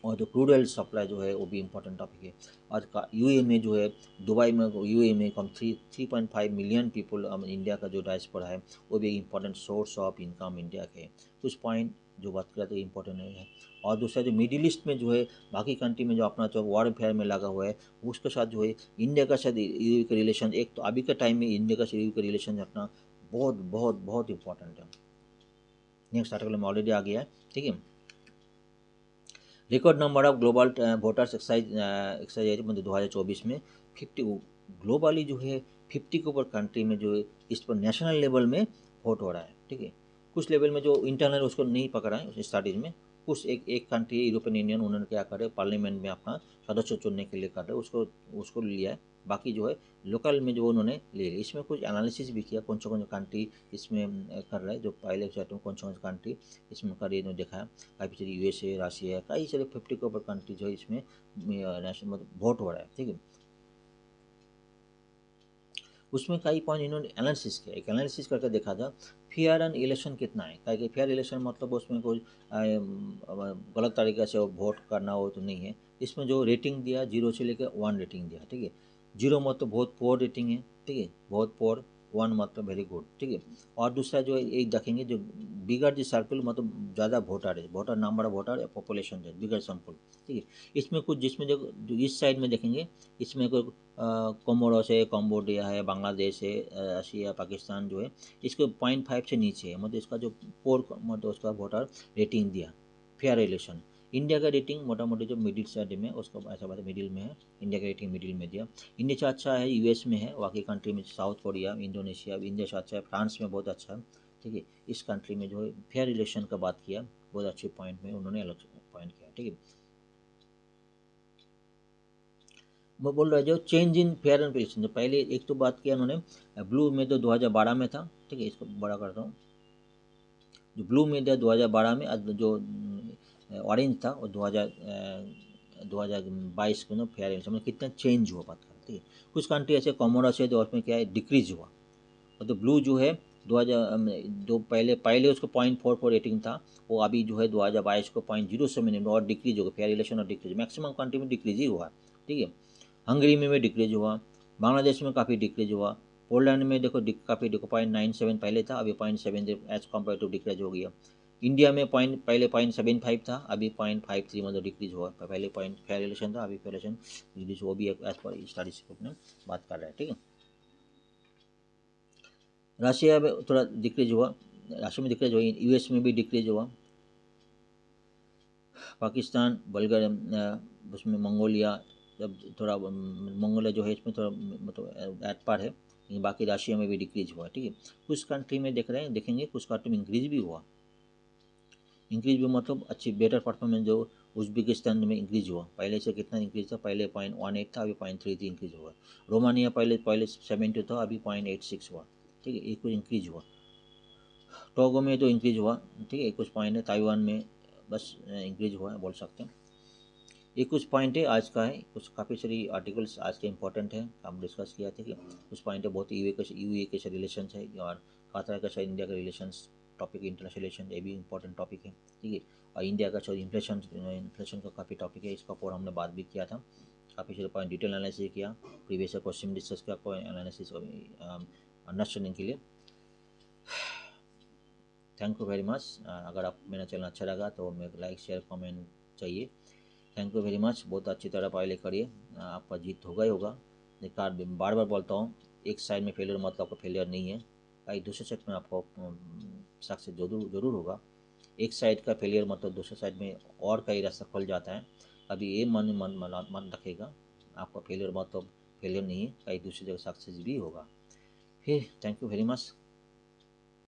और जो क्रूड ऑयल सप्लाई जो है वो भी इम्पोर्टेंट टॉपिक है। आज का यूएई में जो है, दुबई में यूएई में कम 3.5 मिलियन पीपल इंडिया का जो डायस्पोरा है वो भी important source of income India के। कुछ पॉइंट जो बात करें तो इम्पोर्टेंट नहीं है। और दूसरा जो मिडिल ईस्ट में जो है बाकी कंट्री में जो अपना जो वॉरफेयर में लगा हुआ है उसके साथ जो है इंडिया का साथ यूएई के रिलेशन, एक तो अभी के टाइम में इंडिया का यूएई के रिलेशन रखना बहुत बहुत बहुत इंपॉर्टेंट है। नेक्स्ट आर्टिकल में ऑलरेडी आ गया है, ठीक है। Record number of global voters exercise मतलब 2024 में 50 ग्लोबली जो है 50 के ऊपर कंट्री में जो है इस पर नेशनल लेवल में वोट हो रहा है, ठीक है। कुछ लेवल में जो इंटरनल उसको नहीं पकड़ा है स्टार्टिंग में, कुछ एक कंट्री यूरोपियन यूनियन उन्होंने क्या करे पार्लियामेंट में अपना सदस्य चुनने के लिए कर रहे उसको उसको लिया है। बाकी जो है लोकल में जो उन्होंने ले लिया। इसमें कुछ एनालिसिस भी किया कौन सा कंट्री इसमें कर रहा है, जो पहले सेट में कौन सा कंट्री इसमें कर रही देखा है। काफ़ी सारी यूएसए, रशिया, कई सारे 50 के ऊपर कंट्री जो है इसमें नेशनल मतलब वोट हो रहा है, ठीक है। उसमें कई पॉइंट इन्होंने एनालिसिस किया, एक एनालिसिस करके देखा था फेयर एंड इलेक्शन कितना है। क्या फेयर इलेक्शन मतलब उसमें कोई गलत तरीके से वोट करना हो तो नहीं है। इसमें जो रेटिंग दिया 0 से लेकर 1 रेटिंग दिया, ठीक है। 0 मतलब बहुत पुअर रेटिंग है, ठीक है, बहुत पुअर, 1 मतलब वेरी गुड, ठीक है। और दूसरा जो एक देखेंगे जो बिगर द सर्कल मतलब ज़्यादा वोटर है, voter number of voter population है, बिगर सैंपल, ठीक है। इसमें कुछ जिसमें जो इस साइड में देखेंगे इसमें कोई कोमोरोस है, कम्बोडिया है, बांग्लादेश है, रशिया, पाकिस्तान जो है इसको 0.5 से नीचे है, मतलब इसका जो पोर मतलब उसका वोटर रेटिंग दिया फेयर रिलेशन। इंडिया का रेटिंग मोटा मोटी जो मिडिल साइड में उसको ऐसा बात मिडिल में है, इंडिया का रेटिंग मिडिल में दिया। इंडिया से अच्छा है यूएस में है, बाकी कंट्री में साउथ कोरिया, इंडोनेशिया, इंडिया से अच्छा है, फ्रांस में बहुत अच्छा है, ठीक है। इस कंट्री में जो है फेयर रिलेशन का बात किया, बहुत अच्छे पॉइंट में उन्होंने अलग पॉइंट किया, ठीक है। वो बोल रहा है जो change in fair and relation, जो पहले एक तो बात किया उन्होंने ब्लू में तो 2012 में था, ठीक है। इसको बड़ा करता हूँ, जो ब्लू में था 2012 में, जो ऑरेंज था वो 2022 में फेयर एंड में कितना चेंज हुआ बात कर, ठीक है। कुछ कंट्री ऐसे कॉमोरस है जो उसमें क्या है डिक्रीज हुआ, मतलब ब्लू जो है 2000 जो पहले पहले उसको 0.44 रेटिंग था, वो अभी जो है 2022 को 0.07 और डिक्रीज हो गया, फेयर रिलेशन और डिक्रीज मैक्सिमम कंट्री में डिक्रीज ही हुआ, ठीक है। हंगरी में भी डिक्रीज हुआ, बांग्लादेश में काफ़ी डिक्रीज हुआ, पोलैंड में देखो काफ़ी देखो 0.97 पहले था, अभी 0.7 एज कम्पेयर टू डिक्रीज हो गया। इंडिया में पहले 0.75 था, अभी 0.53 मतलब डिक्रीज हुआ। पहले पॉइंट फेयर रिलेशन था, अभी फेयर रिलेशन डिक्रीज, वो भी एज पर स्टैटिस्टिक्स में बात कर रहा है, ठीक है। रशिया में थोड़ा डिक्रीज हुआ, रशिया में डिक्रीज हुआ, यूएस में भी डिक्रीज हुआ। पाकिस्तान, बल्गारिया, उसमें मंगोलिया, जब थोड़ा मंगोलिया जो है इसमें थोड़ा मतलब एट पार है, लेकिन बाकी रशिया में भी डिक्रीज हुआ, ठीक है। कुछ कंट्री में देख रहे हैं देखेंगे कुछ कंट्री में इंक्रीज भी हुआ, इंक्रीज भी मतलब अच्छी बेटर परफॉर्मेंस जो उज्बेकिस्तान में इंक्रीज हुआ, पहले से कितना इंक्रीज था, पहले 0.18 था, अभी 0.33 इंक्रीज हुआ। रोमानिया पहले पहले 70 था, अभी 0.86 हुआ, ठीक है, ये कुछ इंक्रीज हुआ। टोगो में तो इंक्रीज हुआ, ठीक है, कुछ पॉइंट है। ताइवान में बस इंक्रीज हुआ है बोल सकते हैं। ये कुछ पॉइंट है आज का है, कुछ काफ़ी सारी आर्टिकल्स आज के इंपॉर्टेंट है, हम डिस्कस किया थे कि कुछ पॉइंट है बहुत यूए के से रिलेशन है, और कतार का साथ इंडिया का रिलेशन टॉपिक, इंटरनेशनल रिलेशन, ये भी इंपॉर्टेंट टॉपिक है, ठीक है। और इंडिया का साथ इन्फ्लेशन का काफ़ी टॉपिक है, इसका ऊपर हमने बात भी किया था, काफ़ी सारे पॉइंट डिटेल एनालिसिस किया, प्रीवियस क्वेश्चन डिस्कस किया, एनालिसिस अंडरस्टैंडिंग के लिए। Thank you very much. अगर आप मेरा चैनल अच्छा लगा तो मेरे को लाइक शेयर कमेंट चाहिए। Thank you very much. बहुत अच्छी तरह पढ़ाई लिख करिए, आपका जीत होगा ही होगा। देखिए बार बार बोलता हूँ, एक साइड में फेलियर मतलब आपका फेलियर नहीं है, कहीं दूसरे साइड में आपको सक्सेस जरूर होगा। एक साइड का फेलियर मतलब दूसरे साइड में और कई रास्ता खुल जाता है। अभी ये मन रखेगा, आपका फेलियर मतलब फेलियर नहीं है, कहीं दूसरी जगह सक्सेस भी होगा। फिर थैंक यू वेरी मच।